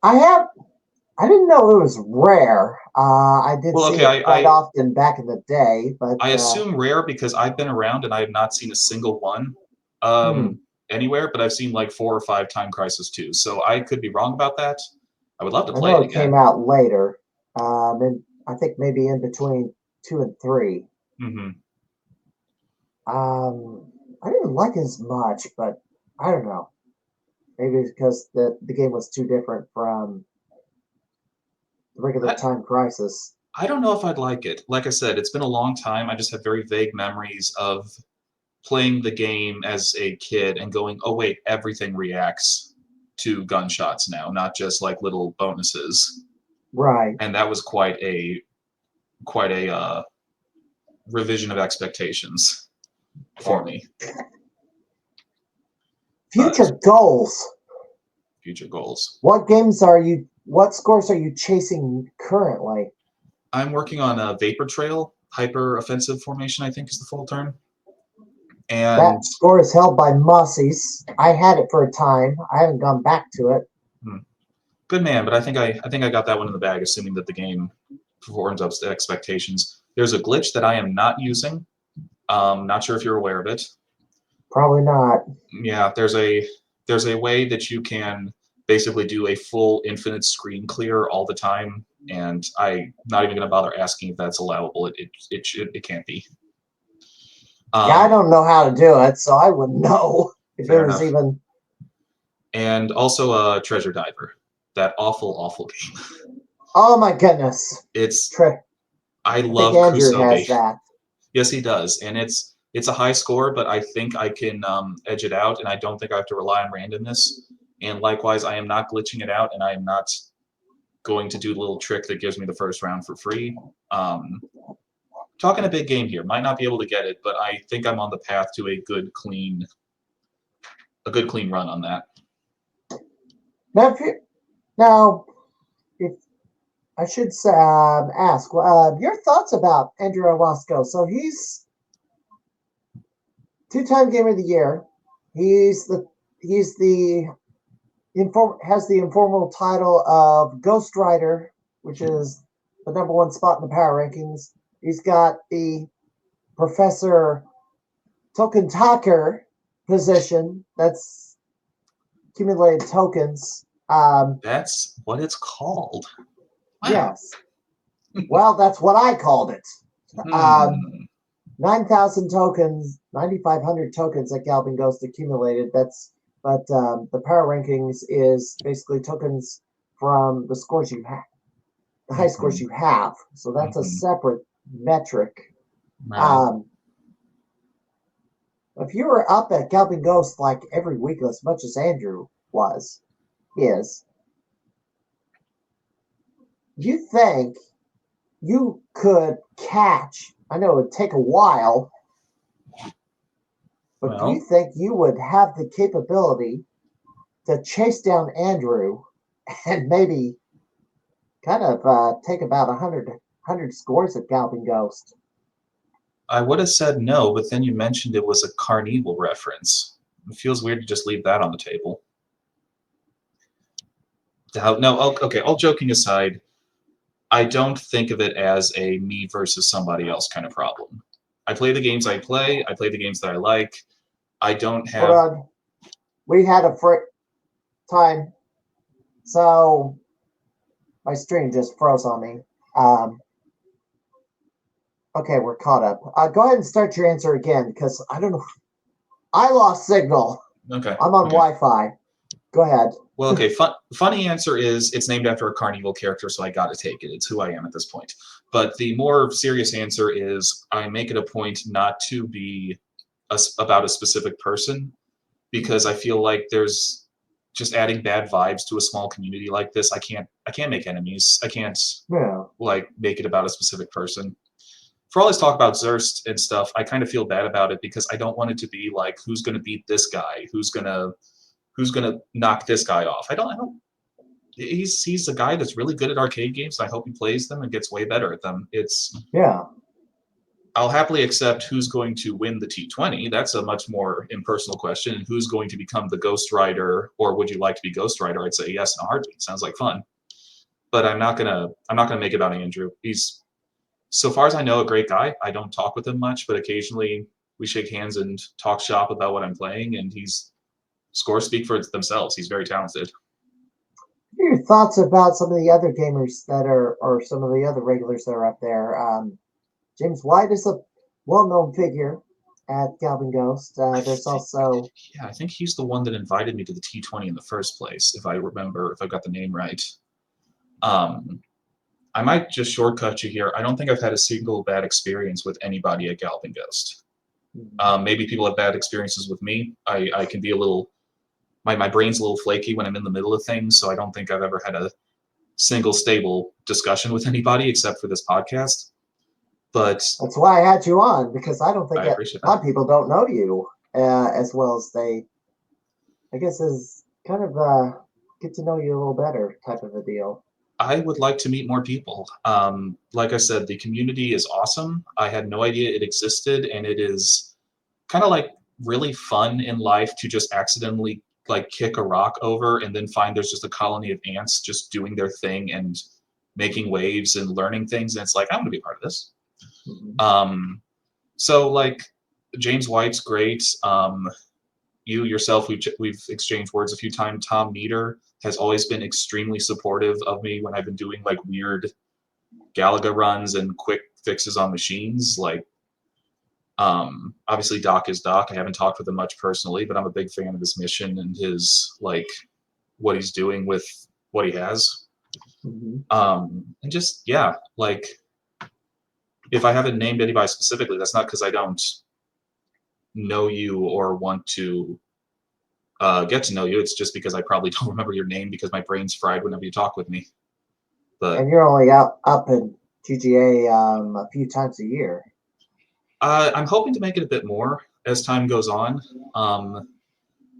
I didn't know it was rare. I did Well, see okay, it quite often back in the day, but I assume rare because I've been around and I have not seen a single one anywhere, but I've seen like 4 or 5 Time Crisis 2. So I could be wrong about that. I would love to I play know it it again. came out later. And I think maybe in between 2 and 3. Mm-hmm. I didn't like it as much, but I don't know. Maybe it's because the game was too different from the regular Time Crisis. I don't know if I'd like it. Like I said, it's been a long time. I just have very vague memories of playing the game as a kid and going, oh wait, everything reacts to gunshots now, not just like little bonuses. Right. And that was quite a revision of expectations for me. Future goals. Future goals. What scores are you chasing currently? I'm working on a Vapor Trail, hyper offensive formation, I think is the full term. And that score is held by Mussies. I had it for a time. I haven't gone back to it. Good man, but I think I got that one in the bag, assuming that the game performs up to expectations. There's a glitch that I am not using. Not sure if you're aware of it. Probably not. Yeah, there's a way that you can basically do a full infinite screen clear all the time, and I'm not even going to bother asking if that's allowable. It can't be. Yeah, I don't know how to do it, so I wouldn't know if it was even. And also Treasure Diver, that awful game. Oh my goodness! I love Andrew Kusobe. has that. Yes, he does, and it's a high score, but I think I can edge it out, and I don't think I have to rely on randomness. And likewise, I am not glitching it out, and I am not going to do the little trick that gives me the first round for free. Talking a big game here, might not be able to get it, but I think I'm on the path to a good clean run on that. Now, if I should ask your thoughts about Andrew Owasco. So he's 2-time Gamer of the Year. Has the informal title of Ghost Rider, which is the #1 spot in the power rankings. He's got the Professor Token Talker position. That's accumulated tokens. That's what it's called. Wow. Yes. Well, that's what I called it. 9,000 tokens, 9,500 tokens that Galloping Ghost accumulated. But the power rankings is basically tokens from the scores you have, the high scores you have. So that's a separate metric. Right. If you were up at Galloping Ghost like every week as much as Andrew is, you think you could catch? I know it would take a while, but do you think you would have the capability to chase down Andrew and maybe kind of take about 100 scores at Galloping Ghost. I would have said no, but then you mentioned it was a Carnival reference. It feels weird to just leave that on the table. No, okay, all joking aside, I don't think of it as a me versus somebody else kind of problem. I play the games I play the games that I like. I don't have... Hold on. We had a time, so my stream just froze on me. Okay, we're caught up. Go ahead and start your answer again, because I don't know. I lost signal. Okay. I'm on Wi-Fi. Go ahead. Well, okay, funny answer is it's named after a Carnival character, so I got to take it. It's who I am at this point. But the more serious answer is I make it a point not to be about a specific person, because I feel like there's just adding bad vibes to a small community like this. I can't make enemies. I can't like make it about a specific person. For all this talk about Zurst and stuff, I kind of feel bad about it because I don't want it to be like who's going to beat this guy, who's gonna knock this guy off. I don't. He's a guy that's really good at arcade games. I hope he plays them and gets way better at them. I'll happily accept who's going to win the T20. That's a much more impersonal question. And who's going to become the Ghost Rider, or would you like to be Ghost Rider? I'd say yes in a heartbeat. Sounds like fun. But I'm not gonna make it about Andrew. He's, so far as I know, a great guy. I don't talk with him much, but occasionally we shake hands and talk shop about what I'm playing, and scores speak for themselves. He's very talented. What are your thoughts about some of the other gamers that are, or some of the other regulars that are up there? James White is a well-known figure at Galloping Ghost. There's also... Yeah, I think he's the one that invited me to the T20 in the first place, if I remember, if I got the name right. I might just shortcut you here. I don't think I've had a single bad experience with anybody at Galloping Ghost. Maybe people have bad experiences with me. I can be a little... My brain's a little flaky when I'm in the middle of things, so I don't think I've ever had a single stable discussion with anybody except for this podcast. But that's why I had you on, because I don't think a lot of people don't know you as well as they, I guess, is kind of get to know you a little better type of a deal. I would like to meet more people. Like I said, the community is awesome. I had no idea it existed, and it is kind of like really fun in life to just accidentally like kick a rock over and then find there's just a colony of ants just doing their thing and making waves and learning things. And it's like, I want to be a part of this. So like James White's great. You yourself, we've exchanged words a few times. Tom Meter has always been extremely supportive of me when I've been doing like weird Galaga runs and quick fixes on machines. Like, obviously Doc is Doc. I haven't talked with him much personally, but I'm a big fan of his mission and his like what he's doing with what he has. And just, yeah, like if I haven't named anybody specifically, that's not because I don't know you or want to get to know you. It's just because I probably don't remember your name because my brain's fried whenever you talk with me. But and you're only up in GGA a few times a year. I'm hoping to make it a bit more as time goes on.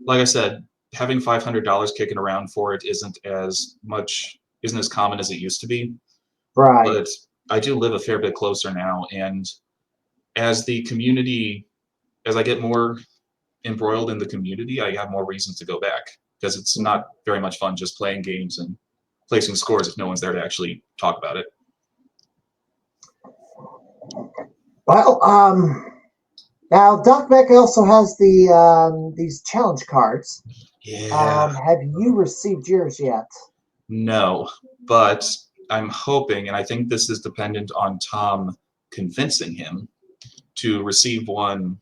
Like I said, having $500 kicking around for it isn't as common as it used to be. Right. But I do live a fair bit closer now, and as the community, as I get more embroiled in the community, I have more reasons to go back, because it's not very much fun just playing games and placing scores if no one's there to actually talk about it. Well, now Doc Beck also has these challenge cards. Yeah. Have you received yours yet? No, but I'm hoping, and I think this is dependent on Tom convincing him to receive one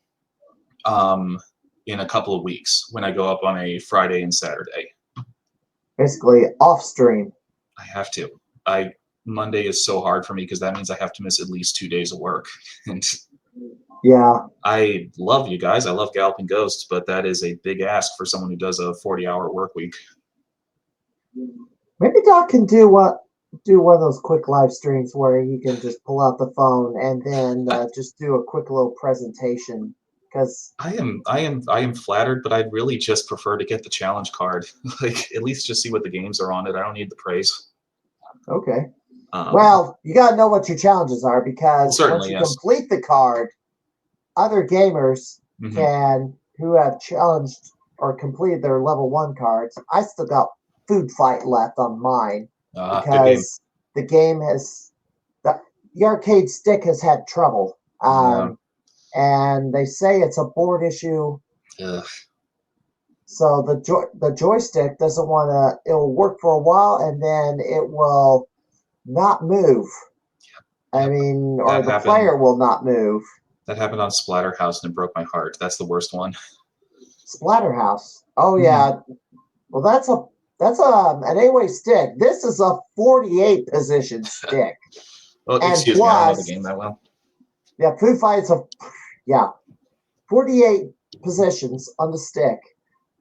in a couple of weeks when I go up on a Friday and Saturday. Basically off stream. I have to. Monday is so hard for me because that means I have to miss at least 2 days of work. And yeah, I love you guys. I love Galloping Ghosts, but that is a big ask for someone who does a 40-hour work week. Maybe Doc can do one of those quick live streams where he can just pull out the phone and then just do a quick little presentation Because I am flattered, but I'd really just prefer to get the challenge card. Like, at least just see what the games are on it. I don't need the praise. okay. Um, Well, you got to know what your challenges are because once certainly, you yes. complete the card, other gamers Hmm. who have challenged or completed their level 1 cards. I still got Food Fight left on mine Good game. because the game has the arcade stick has had trouble. Yeah. And they say it's a board issue. Ugh. So the joystick doesn't want to. It will work for a while and then it will not move. I Yep. mean, or That the happened. player will not move. That happened on Splatterhouse, and it broke my heart. That's the worst one. Splatterhouse. Oh Mhm. yeah. Well, that's an 8-way stick. This is a 48 position stick, Well, and excuse me. I don't know the plus, game that well. yeah, Food Fight's a 48 positions on the stick,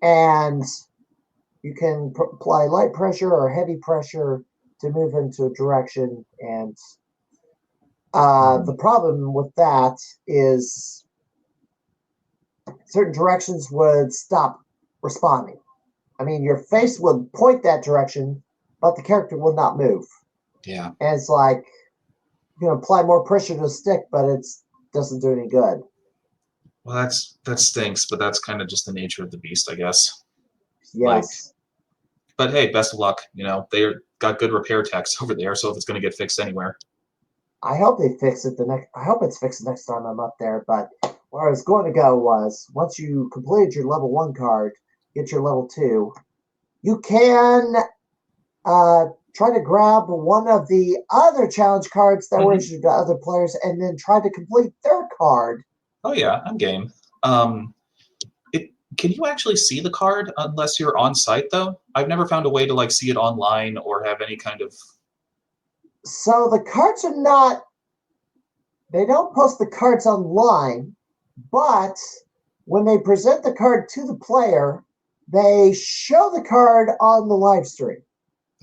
and you can apply light pressure or heavy pressure to move into a direction. And Mhm. the problem with that is certain directions would stop responding. I mean, your face would point that direction, but the character would not move. Yeah. And it's like, apply more pressure to the stick, but it doesn't do any good. Well, that stinks, but that's kind of just the nature of the beast, I guess. Like, Yes. but hey, best of luck. They're got good repair techs over there, so if it's going to get fixed anywhere. I hope they fix it I hope it's fixed next time I'm up there. But where I was going to go was once you completed your level 1 card, get your level 2, you can try to grab one of the other challenge cards that were Hmm. issued to other players and then try to complete their card. Oh yeah, I'm game. Um, it can you actually see the card unless you're on site though? I've never found a way to like see it online or have any kind of. So the cards are not, they don't post the cards online, but when they present the card to the player, they show the card on the live stream.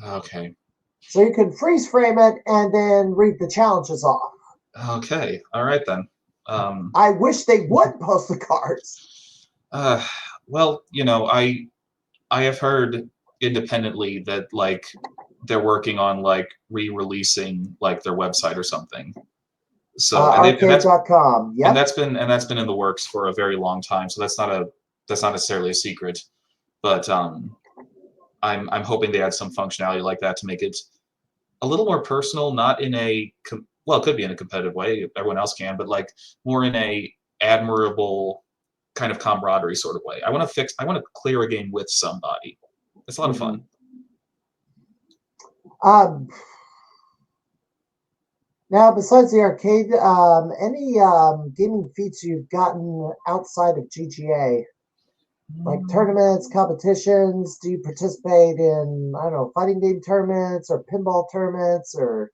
Okay. So you can freeze frame it and then read the challenges off. Okay. All right then. Um, I wish they would post the cards. uh, well, I have heard independently that like they're working on like re-releasing like their website or something. So Arcade.com. and Yep. that's been in the works for a very long time. So that's not necessarily a secret. But I'm hoping they add some functionality like that to make it a little more personal, not in well, it could be in a competitive way. Everyone else can, but like more in a admirable kind of camaraderie sort of way. I want to clear a game with somebody. It's a lot of Mm-hmm. fun. Um, Now, besides the arcade, any gaming feats you've gotten outside of GGA, like tournaments, competitions? Do you participate in, I don't know, fighting game tournaments or pinball tournaments or?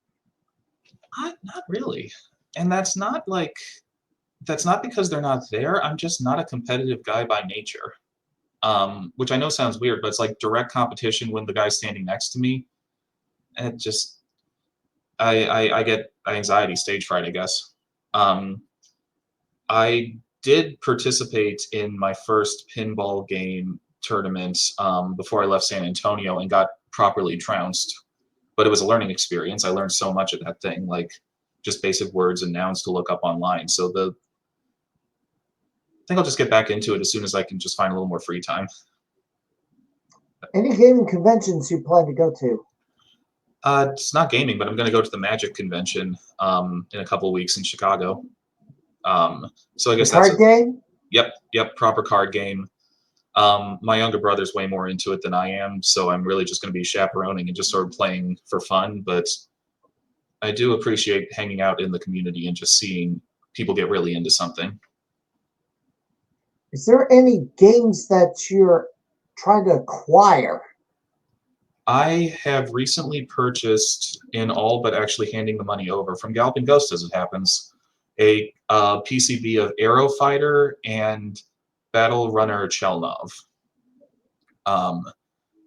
Not really, and that's not because they're not there. I'm just not a competitive guy by nature. Which I know sounds weird, but it's like direct competition when the guy's standing next to me. And it just I get anxiety, stage fright, I guess. Um, I did participate in my first pinball game tournament before I left San Antonio and got properly trounced. But it was a learning experience. I learned so much of that thing, like just basic words and nouns to look up online. So I think I'll just get back into it as soon as I can just find a little more free time. Any gaming conventions you plan to go to? It's not gaming, but I'm going to go to the Magic convention in a couple of weeks in Chicago. So I The guess that's card game? yep, proper card game. My younger brother's way more into it than I am, so I'm really just going to be chaperoning and just sort of playing for fun. But I do appreciate hanging out in the community and just seeing people get really into something. Is there any games that you're trying to acquire? I have recently purchased, in all but actually handing the money over from Galloping Ghost as it happens, a PCB of Aero Fighter and Battle Runner Chelnov. Um,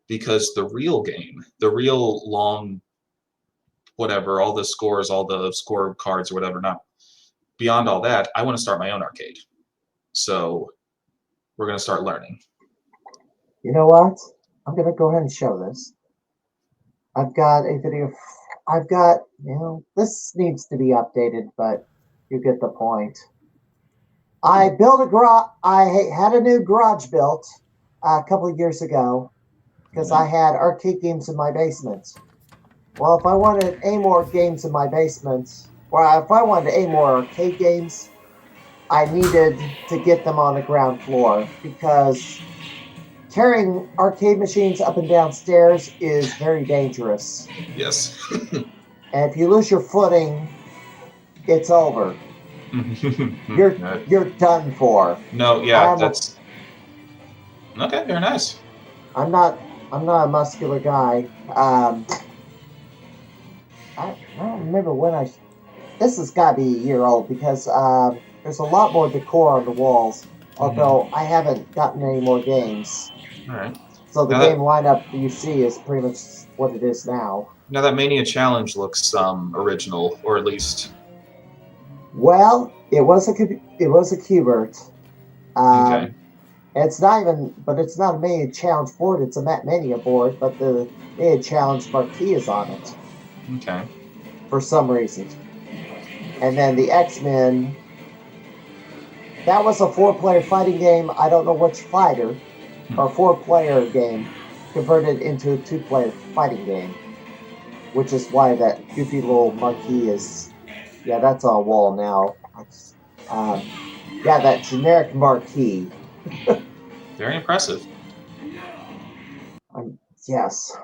because the real game, the real long, whatever, all the scores, all the score cards or whatever, not beyond all that, I want to start my own arcade. So we're going to start learning. You know what? I'm going to go ahead and show this. I've got a video. I've got, this needs to be updated, but you get the point. I built a garage. I had a new garage built a couple of years ago because I had arcade games in my basement. Well, if I wanted any more games in my basement, or if I wanted any more arcade games, I needed to get them on the ground floor because carrying arcade machines up and down stairs is very dangerous. Yes. And if you lose your footing, it's over. You're done for. No, yeah, that's okay. Very nice. I'm not a muscular guy. I don't remember when this has got to be a year old because there's a lot more decor on the walls. Although I haven't gotten any more games. All right. So the game lineup you see is pretty much what it is now. Now that Mania Challenge looks original, or at least. Well, it was a Qbert. Okay. It's not a Mania Challenge board. It's a Mania board, but the Mania Challenge marquee is on it. Okay. For some reason. And then the X-Men. That was a 4-player fighting game. I don't know which fighter, or 4-player game converted into a 2-player fighting game, which is why that goofy little marquee is. Yeah, that's on a wall now. Yeah, that generic marquee. Very impressive. Yes.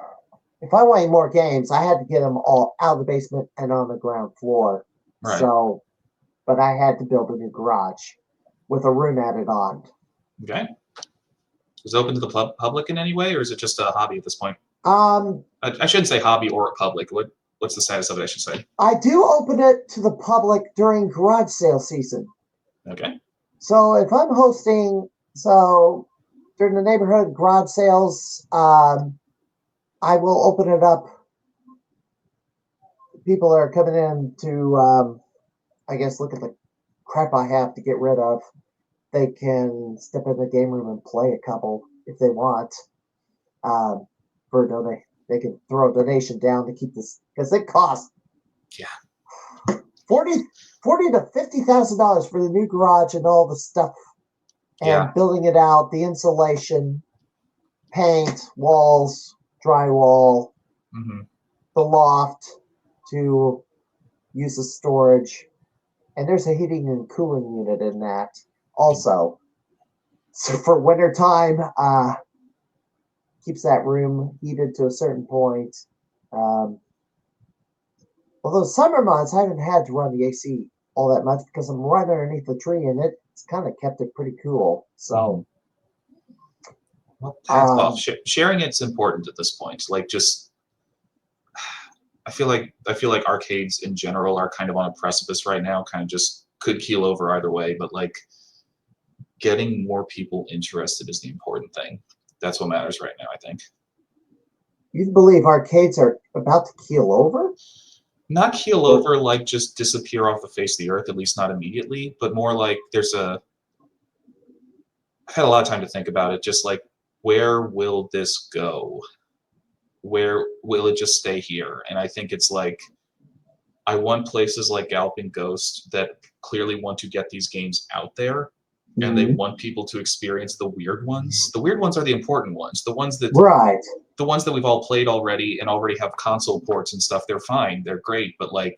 If I wanted more games, I had to get them all out of the basement and on the ground floor. Right. So, but I had to build a new garage with a room added on. Okay. Is it open to the public in any way, or is it just a hobby at this point? I shouldn't say hobby or public. What's the status of it, I should say? I do open it to the public during garage sale season. Okay. So if I'm hosting, during the neighborhood garage sales, I will open it up. People are coming in to, I guess, look at the crap I have to get rid of. They can step in the game room and play a couple if they want. For a donation, they can throw a donation down to keep this because it costs. Yeah. $40,000 to $50,000 for the new garage and all the stuff, and building it out, the insulation, paint, walls, drywall, the loft to use as storage, and there's a heating and cooling unit in that also. So for winter time, keeps that room heated to a certain point. Although summer months, I haven't had to run the AC all that much because I'm right underneath the tree, and it's kind of kept it pretty cool. So, well, hats off. Sharing it's important at this point. Like, just I feel like arcades in general are kind of on a precipice right now. Kind of just could keel over either way. But like, getting more people interested is the important thing. That's what matters right now, I think. You believe arcades are about to keel over? Not keel over, like just disappear off the face of the earth, at least not immediately, but more like I've had a lot of time to think about it, just like, where will this go? Where will it just stay here? And I think it's like, I want places like Galloping Ghost that clearly want to get these games out there, and they want people to experience the weird ones. The weird ones are the important ones. The ones that the ones that we've all played already and already have console ports and stuff. They're fine. They're great. But like,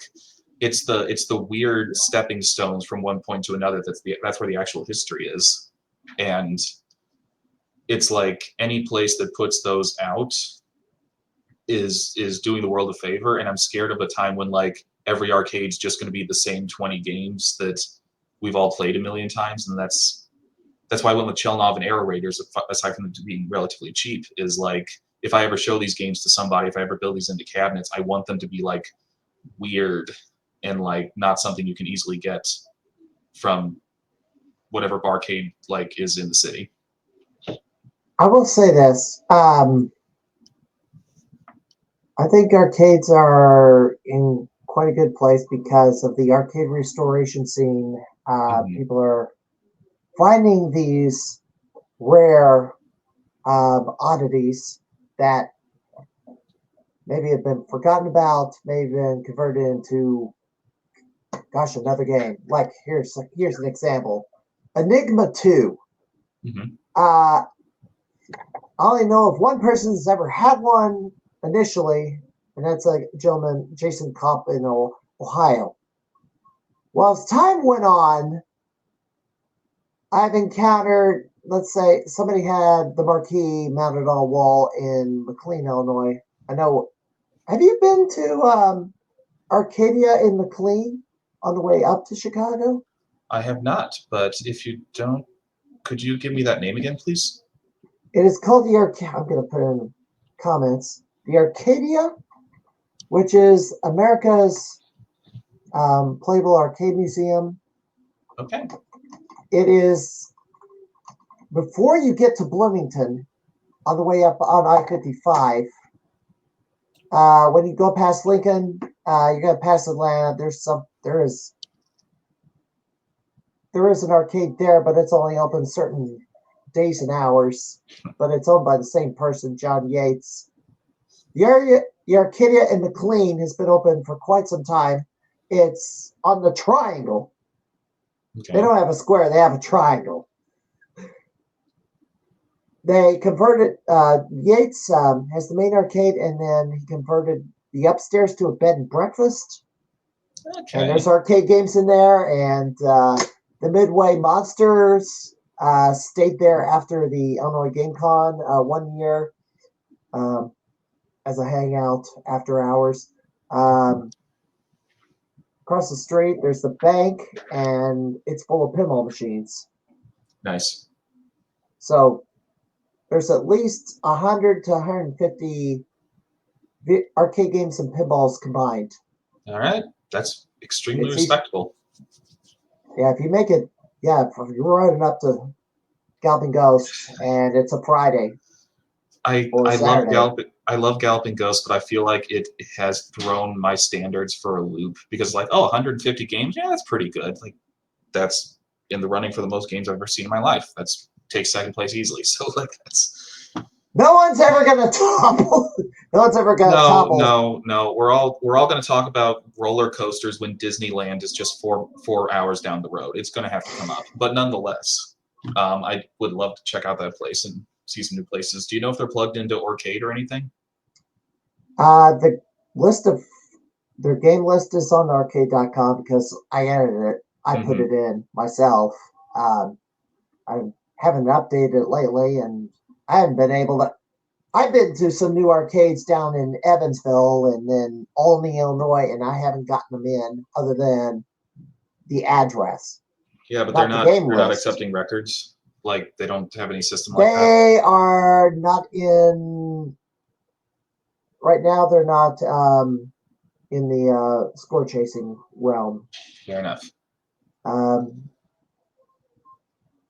it's the weird stepping stones from one point to another. That's where the actual history is. And it's like any place that puts those out is doing the world a favor. And I'm scared of a time when like every arcade's just going to be the same 20 games that we've all played a million times. And that's why I went with Chelnov and Aero Raiders, aside from them being relatively cheap, is like, if I ever show these games to somebody, if I ever build these into cabinets, I want them to be like weird and like not something you can easily get from whatever barcade like is in the city. I will say this. I think arcades are in quite a good place because of the arcade restoration scene. People are finding these rare oddities that maybe have been forgotten about, maybe been converted into, gosh, another game. Like here's an example: Enigma 2. Hmm. I only know of one person that's ever had one initially, and that's a gentleman, Jason Kopp in Ohio. Well, as time went on, I've encountered, let's say, somebody had the marquee mounted on a wall in McLean, Illinois. I know. Have you been to Arcadia in McLean on the way up to Chicago? I have not, but if you don't, could you give me that name again, please? It is called the Arcadia. I'm going to put in comments. The Arcadia, which is America's Playable Arcade Museum. Okay. It is before you get to Bloomington, on the way up on I-55. When you go past Lincoln, you got past Atlanta. There is an arcade there, but it's only open certain days and hours. But it's owned by the same person, John Yates. The Arcadia in McLean has been open for quite some time. It's on the triangle. Okay. They don't have a square; they have a triangle. They converted. Yates has the main arcade, and then he converted the upstairs to a bed and breakfast. Okay. And there's arcade games in there, and the Midway Monsters stayed there after the Illinois Game Con 1 year as a hangout after hours. Across the street, there's the bank, and it's full of pinball machines. Nice. So there's at least 100 to 150 arcade games and pinballs combined. All right. That's extremely It's respectable. Yeah, if you make it, if you're running up to Galloping Ghost and it's a Friday or Saturday. I love Galloping Ghost, but I feel like it has thrown my standards for a loop because, like, 150 games, yeah, that's pretty good. Like, that's in the running for the most games I've ever seen in my life. That's takes second place easily. So, like, that's No one's ever gonna topple. No one's ever gonna topple. No. We're all going to talk about roller coasters when Disneyland is just four hours down the road. It's going to have to come up, but nonetheless, I would love to check out that place and see some new places. Do you know if they're plugged into Arcade or anything? The list of their game list is on arcade.com because I edited it. I put it in myself. I haven't updated it lately, and I haven't been able to. I've been to some new arcades down in Evansville and then Olney, Illinois, and I haven't gotten them in other than the address. Yeah, but they're not accepting records. Like, they don't have any system like that. They are not in. Right now, they're not in the score chasing realm. Fair enough.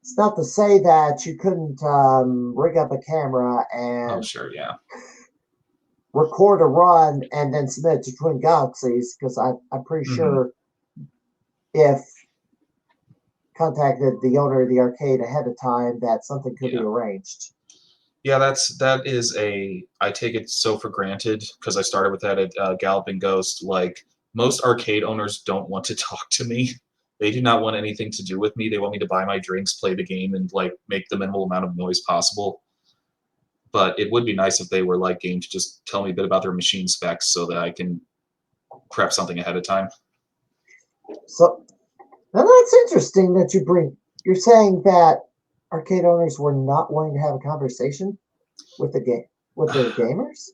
It's not to say that you couldn't rig up a camera and record a run and then submit it to Twin Galaxies, because I'm pretty sure if contacted the owner of the arcade ahead of time that something could be arranged. Yeah, I take it so for granted because I started with that at Galloping Ghost. Like, most arcade owners don't want to talk to me. They do not want anything to do with me. They want me to buy my drinks, play the game, and like make the minimal amount of noise possible. But it would be nice if they were like game to just tell me a bit about their machine specs so that I can prep something ahead of time. So now that's interesting that you're saying that arcade owners were not willing to have a conversation with the their gamers.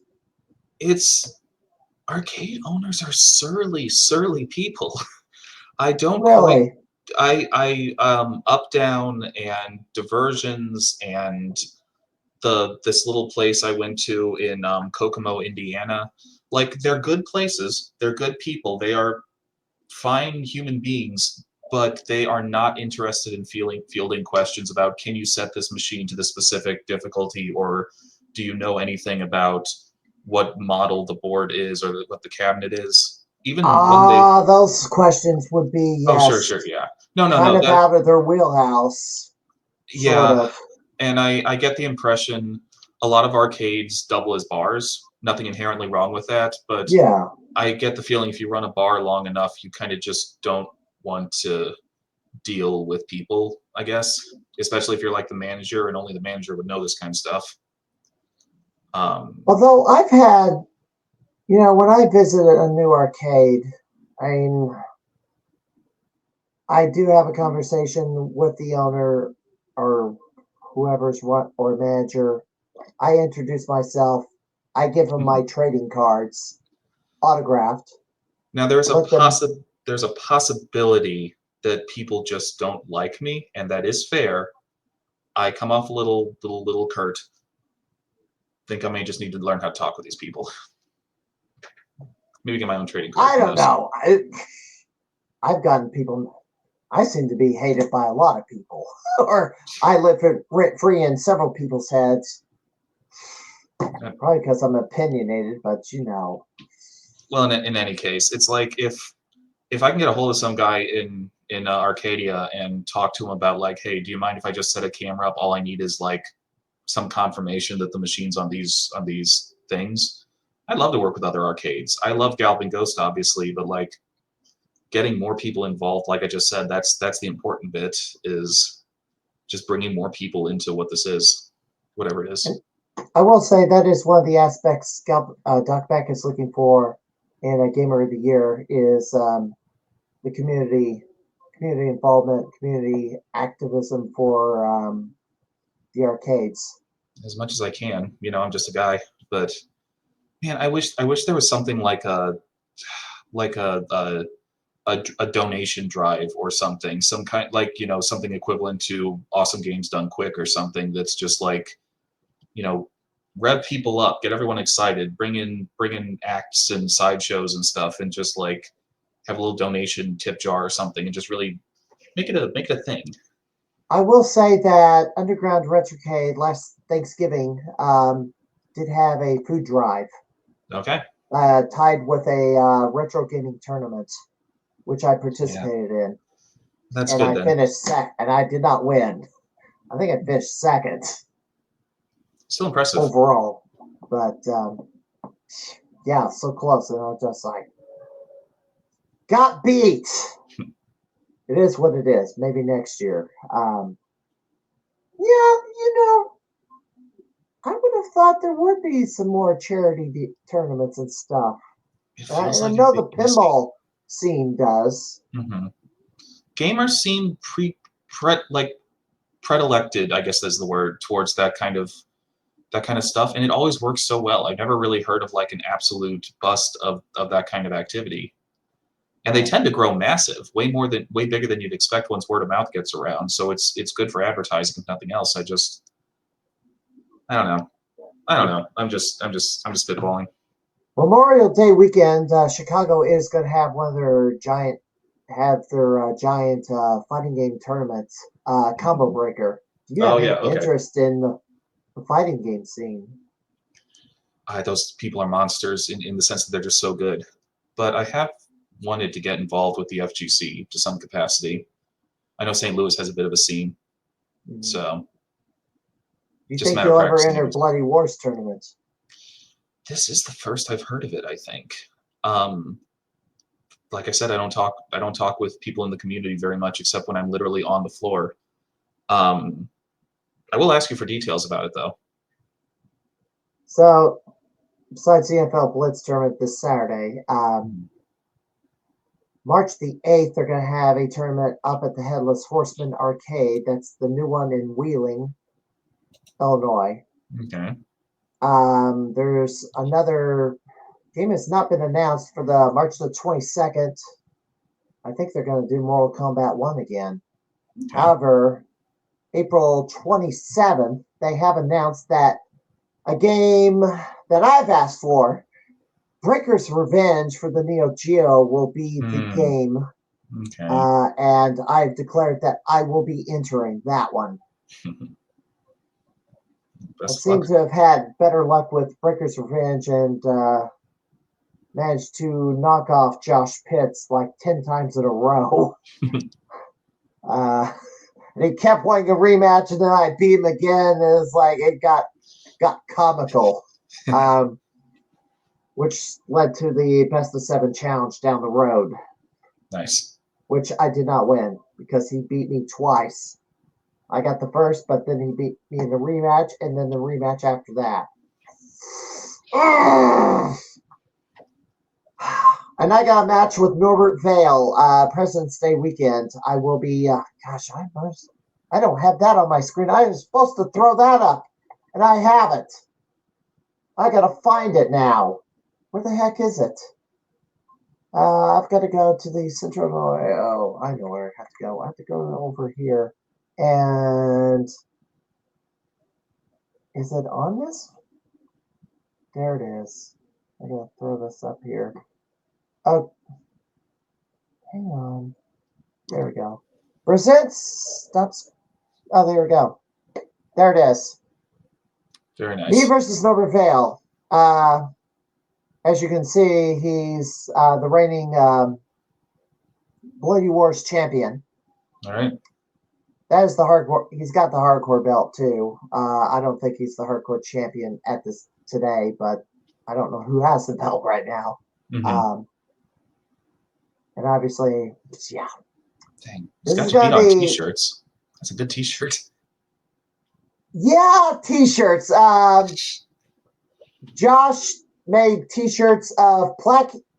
It's arcade owners are surly people. I don't really. I up down and diversions and this little place I went to in Kokomo, Indiana. Like, they're good places. They're good people. They are fine human beings, but they are not interested in fielding questions about, can you set this machine to the specific difficulty, or do you know anything about what model the board is or what the cabinet is? Even when those questions would be sure, yeah. No. Out of their wheelhouse. sort Yeah, of. and I get the impression a lot of arcades double as bars. Nothing inherently wrong with that, but Yeah. I get the feeling if you run a bar long enough, you kind of just don't want to deal with people, I guess, especially if you're like the manager and only the manager would know this kind of stuff. Um, Although I've had, when I visited a new arcade, I mean, I do have a conversation with the owner or whoever's what or manager. I introduce myself. I give them my trading cards, autographed. Now Let them. there's a possibility that people just don't like me, and that is fair. I come off a little curt. Think I may just need to learn how to talk with these people. Maybe get my own trading card. I Who don't knows? know. I've gotten people. I seem to be hated by a lot of people, or I live rent free in several people's heads. Probably because I'm opinionated, but Well, in any case, it's like if I can get a hold of some guy in Arcadia and talk to him about like, hey, do you mind if I just set a camera up? All I need is like some confirmation that the machine's on these things. I'd love to work with other arcades. I love Galloping Ghost, obviously, but like getting more people involved, like I just said, that's the important bit is just bringing more people into what this is, whatever it is. I will say that is one of the aspects Doc Beck is looking for in a Gamer of the Year is the community involvement, community activism for the arcades. As much as I can, I'm just a guy, but man, I wish there was something like a donation drive or something, some kind like something equivalent to Awesome Games Done Quick or something that's just like you know rev people up, get everyone excited, bring in acts and sideshows and stuff, and just like have a little donation tip jar or something, and just really make it a thing. I will say that Underground Retrocade last Thanksgiving did have a food drive Okay, tied with a retro gaming tournament, which I yeah, participated in, that's and good I then. finished and I did not win. I think I finished second Still impressive. overall, but yeah, so close, and I was just like, got beat. It is what it is. Maybe next year. Yeah, I would have thought there would be some more charity tournaments and stuff. It feels And I like know it the missing. pinball scene does. Hmm. Gamers seem like predilected, I guess is the word, towards that kind of stuff, and it always works so well. I've never really heard of like an absolute bust of that kind of activity. And they tend to grow massive, way bigger than you'd expect once word of mouth gets around. So it's good for advertising if nothing else. I don't know. I don't know. I'm just spitballing. Memorial Day weekend, Chicago is going to have one of their giant fighting game tournaments, Combo Breaker. Do you Oh have yeah, any okay. interest in the fighting game scene? Those people are monsters in the sense that they're just so good. But I have wanted to get involved with the FGC to some capacity. I know St. Louis has a bit of a scene, Do so you just a think matter of you'll ever practicing enter every. Bloody Wars tournaments? This is the first I've heard of it, I think. Um, like I said, I don't talk with people in the community very much, except when I'm literally on the floor. Um, I will ask you for details about it, though. So, besides the NFL Blitz tournament this Saturday, March the 8th, they're going to have a tournament up at the Headless Horseman Arcade. That's the new one in Wheeling, Illinois. Okay. There's another game that's not been announced for the March the 22nd. I think they're going to do Mortal Kombat 1 again. Okay. However, April 27th, they have announced that a game that I've asked for, Breaker's Revenge for the Neo Geo, will be the game. Okay. And I've declared that I will be entering that one. I Best of seem luck. to have had better luck with Breaker's Revenge and managed to knock off Josh Pitts like 10 times in a row. And he kept wanting a rematch, and then I beat him again. And it was like it got comical, which led to the best of 7 challenge down the road, Nice. which I did not win because he beat me twice. I got the first, but then he beat me in the rematch, and then the rematch after that. And I got a match with Norbert Vale, President's Day weekend. I will be, I don't have that on my screen. I was supposed to throw that up, and I haven't. I gotta find it now. Where the heck is it? I've got to go to the Central. Oh, I know where I have to go. I have to go over here. And is it on this? There it is. I'm going to throw this up here. Oh, hang on. There we go. Presents. Stops. Oh, there we go. There it is. Very nice. Me versus Norbert Vale. As you can see, he's the reigning Bloody Wars champion. All right. That is the hardcore. He's got the hardcore belt too. I don't think he's the hardcore champion at this today, but I don't know who has the belt right now. Mm-hmm. And obviously, yeah. Dang, This it's is got to beat gonna on be T-shirts. That's a good T-shirt. yeah, T-shirts. Josh made T-shirts of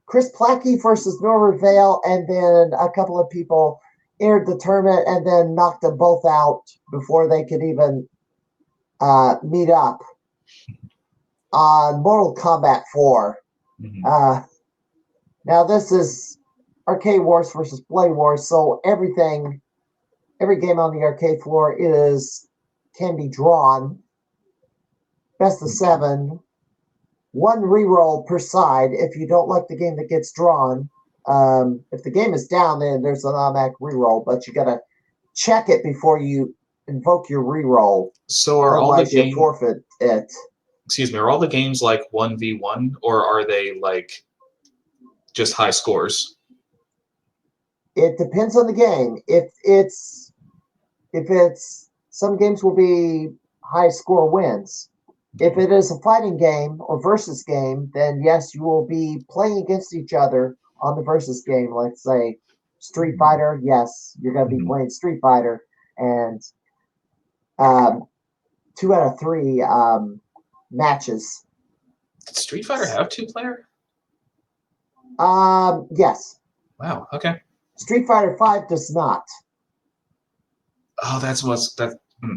Chris Plackey versus Norbert Vale, and then a couple of people entered the tournament and then knocked them both out before they could even meet up on Mortal Kombat 4. Mm-hmm. Now this is Arcade Wars versus Blade Wars, so every game on the arcade floor can be drawn. Best of 7. 1 reroll per side. If you don't like the game that gets drawn, if the game is down, then there's an automatic reroll, but you gotta check it before you invoke your reroll. So are Otherwise, all the you forfeit it. Excuse me, are all the games like 1v1, or are they like just high scores? It depends on the game. If it's some games will be high score wins. If it is a fighting game or versus game, then yes, you will be playing against each other on the versus game. Let's say Street Fighter, yes, you're going to be playing Street Fighter, and 2 out of 3 matches. Did Street Fighter have 2-player? Yes. Wow. Okay. Street Fighter 5 does not. Oh,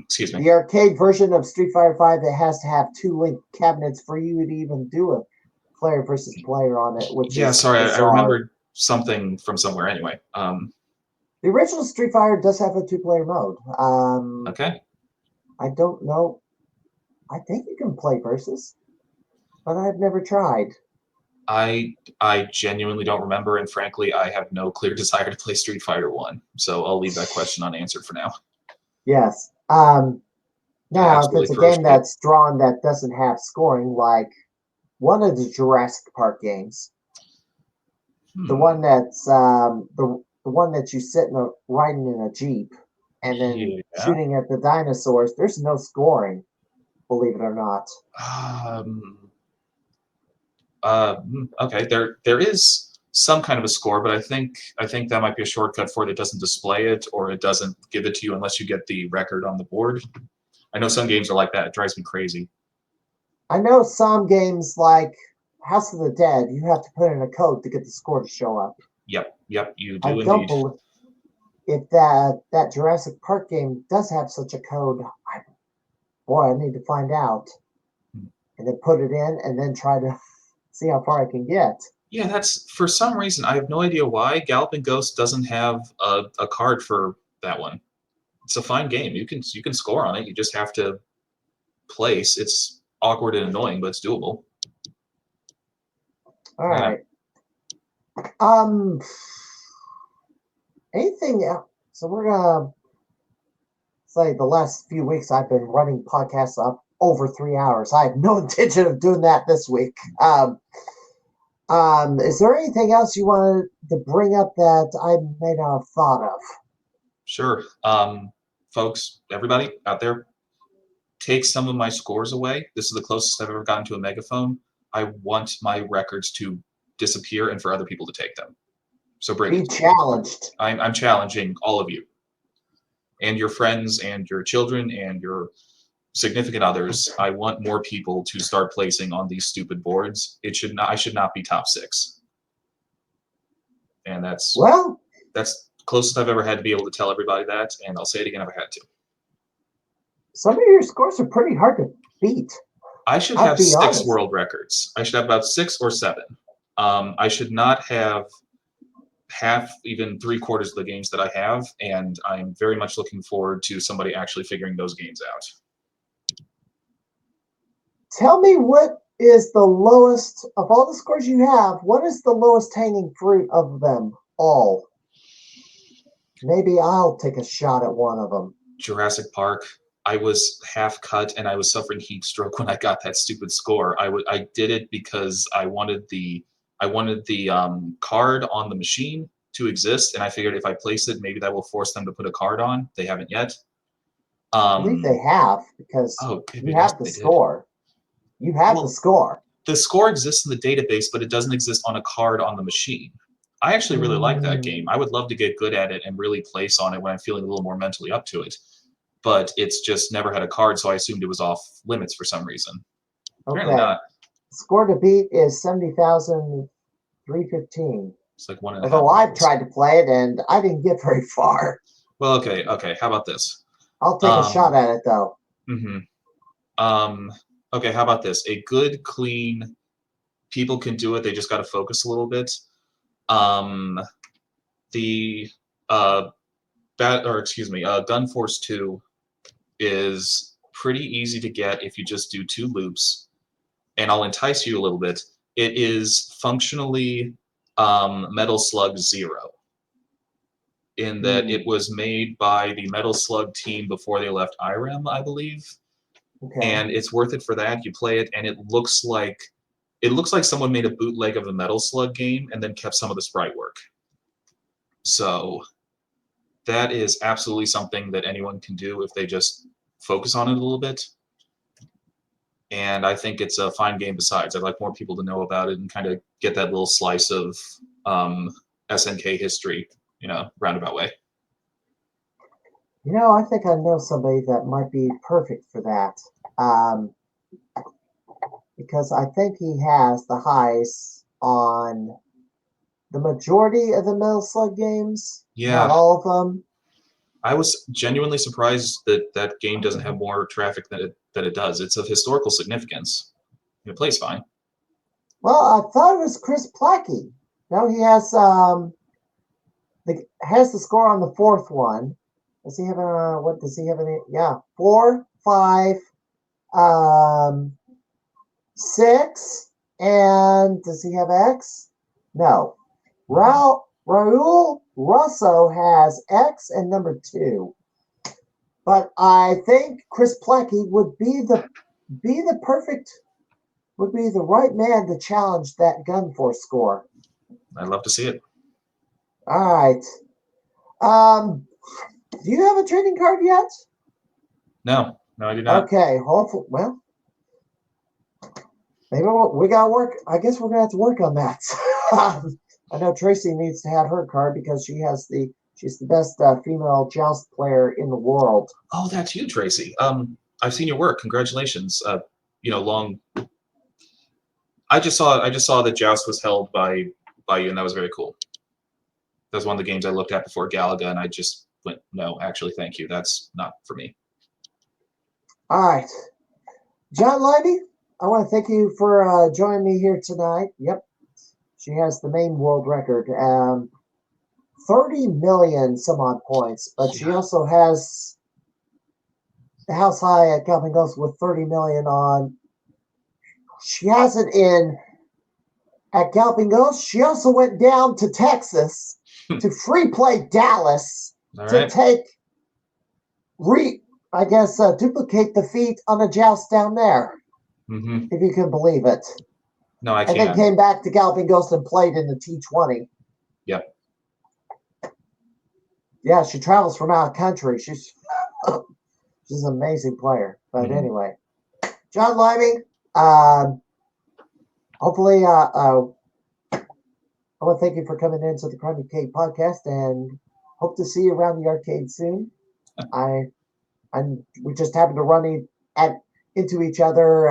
excuse me. The arcade version of Street Fighter 5 that has to have 2 linked cabinets for you to even do a player versus player on it, which Yeah, is sorry, I bizarre. remembered something from somewhere anyway. The original Street Fighter does have a 2-player mode. Okay. I don't know. I think you can play versus, but I've never tried. I genuinely don't remember, and frankly, I have no clear desire to play Street Fighter 1, so I'll leave that question unanswered for now. Yes. That Now, if absolutely it's a throws game me. that's drawn that doesn't have scoring, like one of the Jurassic Park games, the one that's the one that you sit riding in a jeep and then Yeah. shooting at the dinosaurs, there's no scoring, believe it or not. Okay, there is some kind of a score, but I think that might be a shortcut for it. It doesn't display it, or it doesn't give it to you unless you get the record on the board. I know some games are like that. It drives me crazy. I know some games like House of the Dead, you have to put in a code to get the score to show up. Yep, you I do don't indeed. believe if that Jurassic Park game does have such a code. I need to find out and then put it in and then try to see how far I can get. Yeah, that's for some reason I have no idea why Galloping Ghost doesn't have a card for that one. It's a fine game. You can score on it. You just have to place. It's awkward and annoying, but it's doable. All Yeah. right. Anything else? So we're gonna say the last few weeks I've been running podcasts up over 3 hours. I have no intention of doing that this week. Is there anything else you wanted to bring up that I may not have thought of? Sure. folks, everybody out there, take some of my scores away. This is the closest I've ever gotten to a megaphone. I want my records to disappear and for other people to take them. So bring Be it. challenged. I'm challenging all of you and your friends and your children and your significant others. I want more people to start placing on these stupid boards. I should not be top 6. And that's closest I've ever had to be able to tell everybody that, and I'll say it again if I had to. Some of your scores are pretty hard to beat. I should have 6 world records. I should have about 6 or 7. I should not have half, even 3/4 of the games that I have, and I'm very much looking forward to somebody actually figuring those games out. Tell me what is the lowest, of all the scores you have, what is the lowest hanging fruit of them all? Maybe I'll take a shot at one of them. Jurassic Park. I was half cut and I was suffering heat stroke when I got that stupid score. I did it because I wanted the card on the machine to exist, and I figured if I place it, maybe that will force them to put a card on. They haven't yet. I believe they have, because you have the score. You have the score. The score exists in the database, but it doesn't exist on a card on the machine. I actually really like that game. I would love to get good at it and really place on it when I'm feeling a little more mentally up to it. But it's just never had a card, so I assumed it was off limits for some reason. Apparently not. Score to beat is 70,315. It's like 1.5. Although I've tried to play it and I didn't get very far. Well, okay. How about this? I'll take a shot at it though. Okay, how about this? A good, clean, people can do it. They just got to focus a little bit. Gun Force 2 is pretty easy to get if you just do 2 loops, and I'll entice you a little bit. It is functionally Metal Slug 0, in that it was made by the Metal Slug team before they left IREM, I believe. Okay. And it's worth it for that. You play it, and it looks like someone made a bootleg of the Metal Slug game and then kept some of the sprite work. So that is absolutely something that anyone can do if they just focus on it a little bit. And I think it's a fine game besides. I'd like more people to know about it and kind of get that little slice of SNK history, roundabout way. I think I know somebody that might be perfect for that. Because I think he has the highs on the majority of the Metal Slug games. Yeah. Not all of them. I was genuinely surprised that game doesn't have more traffic than it does. It's of historical significance. It plays fine. Well, I thought it was Chris Plackey. No, he has the score on the 4th one. Does he have what does he have in it? Yeah, 4, 5, 6, and does he have X? No. Raul Russo has X and number 2. But I think Chris Plackey would be the right man to challenge that Gun Force score. I'd love to see it. All right. Do you have a trading card yet? No, I do not. Okay, hopefully, well, maybe we got to work. I guess we're going to have to work on that. I know Tracy needs to have her card because she's the best female joust player in the world. Oh, that's you, Tracy. I've seen your work. Congratulations. Long. I just saw that joust was held by you, and that was very cool. That was one of the games I looked at before Galaga, and I just went, no, actually, thank you. That's not for me. All right. John Leiby, I want to thank you for joining me here tonight. Yep. She has the main world record. 30 million some odd points, but she also has the house high at Galloping with 30 million on. She has it at Galloping Ghost. She also went down to Texas to free play Dallas to duplicate the feat on a joust down there. Mm-hmm. If you can believe it. No, I can't. And then came back to Galloping Ghost and played in the T20. Yep. Yeah, she travels from out of country. She's She's an amazing player. But Mhm. anyway, John Liming, hopefully, I want to thank you for coming into the Crimeycade podcast and hope to see you around the arcade soon. I we just happened to run into each other.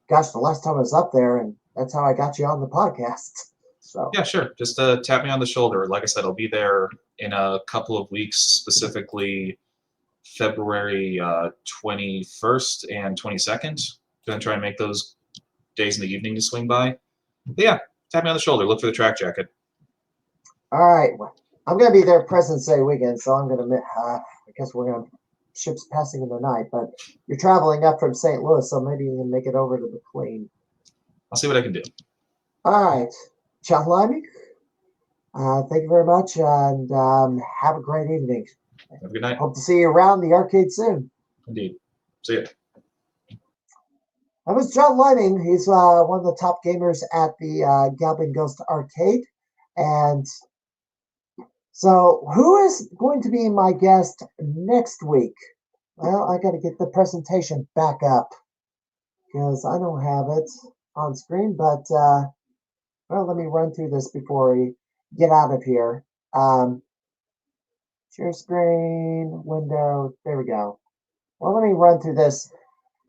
Gosh, the last time I was up there, and that's how I got you on the podcast. So Yeah, sure. Just tap me on the shoulder. Like I said, I'll be there in a couple of weeks, specifically February 21st and 22nd. Going to try and make those days in the evening to swing by. But yeah, tap me on the shoulder. Look for the track jacket. all right, well, I'm gonna be there President's Day weekend, so I'm gonna. I guess we're gonna ships passing in the night, but you're traveling up from St. Louis, so maybe you can make it over to McLean. I'll see what I can do. All right, John Limey, thank you very much, and have a great evening. Have a good night. Hope to see you around the arcade soon. Indeed. See ya. That was John Liming. He's one of the top gamers at the Galloping Ghost Arcade. And so, who is going to be my guest next week? Well, I got to get the presentation back up because I don't have it on screen. But, well, let me run through this before we get out of here. Share screen, window. There we go. Well, let me run through this.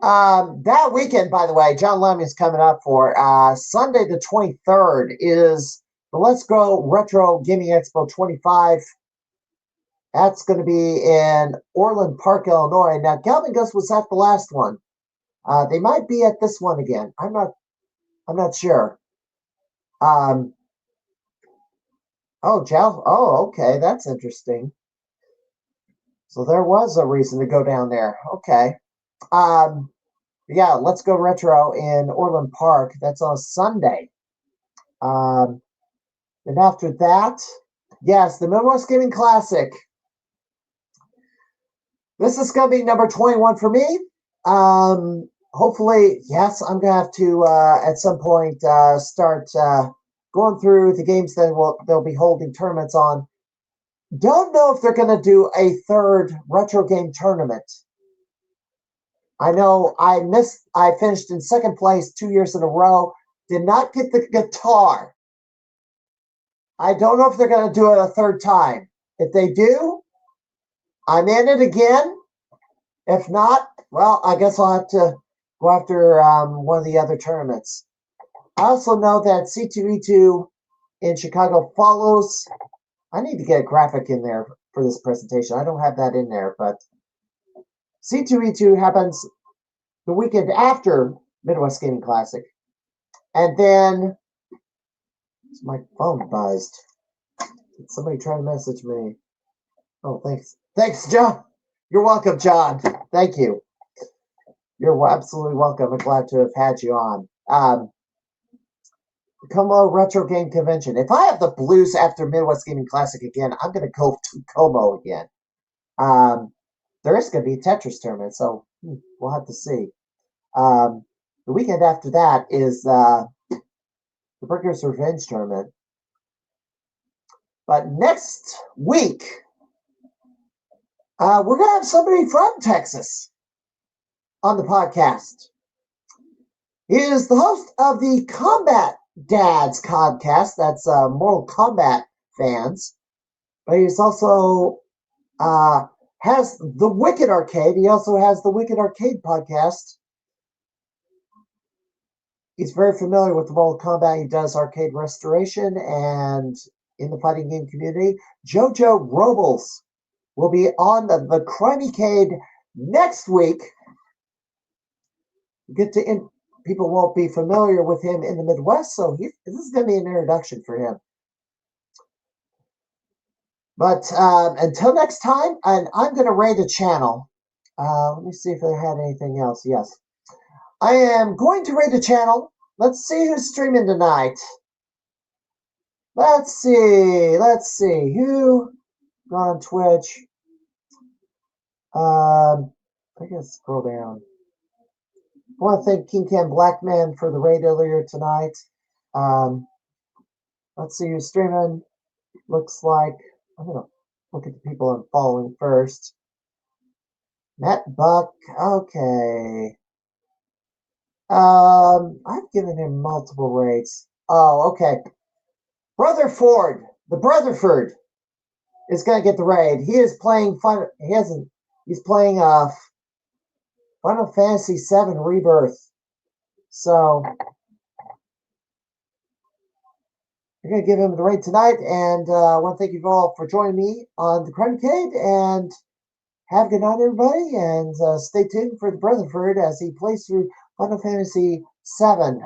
That weekend, by the way, John Lemmy is coming up for Sunday the 23rd is the Let's Go Retro Gaming Expo 25. That's going to be in Orland Park, Illinois. Now, Galvin Gus was at the last one. They might be at this one again. I'm not sure. Oh, okay, that's interesting. So there was a reason to go down there. Okay. Yeah, Let's Go Retro in Orland Park. That's on Sunday. And after that, yes, the Midwest Gaming Classic. This is going to be number 21 for me. Hopefully, yes, I'm going to have to, at some point, start going through the games that they'll be holding tournaments on. Don't know if they're going to do a third retro game tournament. I know I finished in second place 2 years in a row. Did not get the guitar. I don't know if they're going to do it a third time. If they do, I'm in it again. If not, well, I guess I'll have to go after one of the other tournaments. I also know that C2E2 in Chicago follows. I need to get a graphic in there for this presentation. I don't have that in there, but C2E2 happens the weekend after Midwest Gaming Classic. And then, my phone buzzed. Did somebody try to message me? Oh, thanks. Thanks, John. You're welcome, John. Thank you. You're absolutely welcome. I'm glad to have had you on. Como Retro Game Convention. If I have the blues after Midwest Gaming Classic again, I'm going to go to Como again. There is going to be a Tetris tournament, so we'll have to see. The weekend after that is the Burger's Revenge tournament. But next week, we're going to have somebody from Texas on the podcast. He is the host of the Combat Dads podcast. That's Mortal Kombat fans. But he's also has the Wicked Arcade. He also has the Wicked Arcade podcast. He's very familiar with the Mortal Kombat. He does arcade restoration and in the fighting game community. Jojo Robles will be on the Crimeycade next week. People won't be familiar with him in the Midwest, so this is going to be an introduction for him. But until next time, and I'm going to raid a channel. Let me see if I had anything else. Yes. I am going to raid a channel. Let's see who's streaming tonight. Let's see. Who on Twitch? I guess scroll down. I want to thank King Cam Blackman for the raid earlier tonight. Let's see who's streaming. Looks like, I don't know. look at the people I'm following first. Matt Buck, okay. I've given him multiple rates. Oh, okay. Rutherford, the Brotherford is going to get the raid. He is playing fun. He's playing Final Fantasy VII Rebirth. So we're going to give him the raid tonight. And I want to thank you all for joining me on the Crimeycade. And have a good night, everybody. And stay tuned for the Brotherford as he plays through Final Fantasy VII.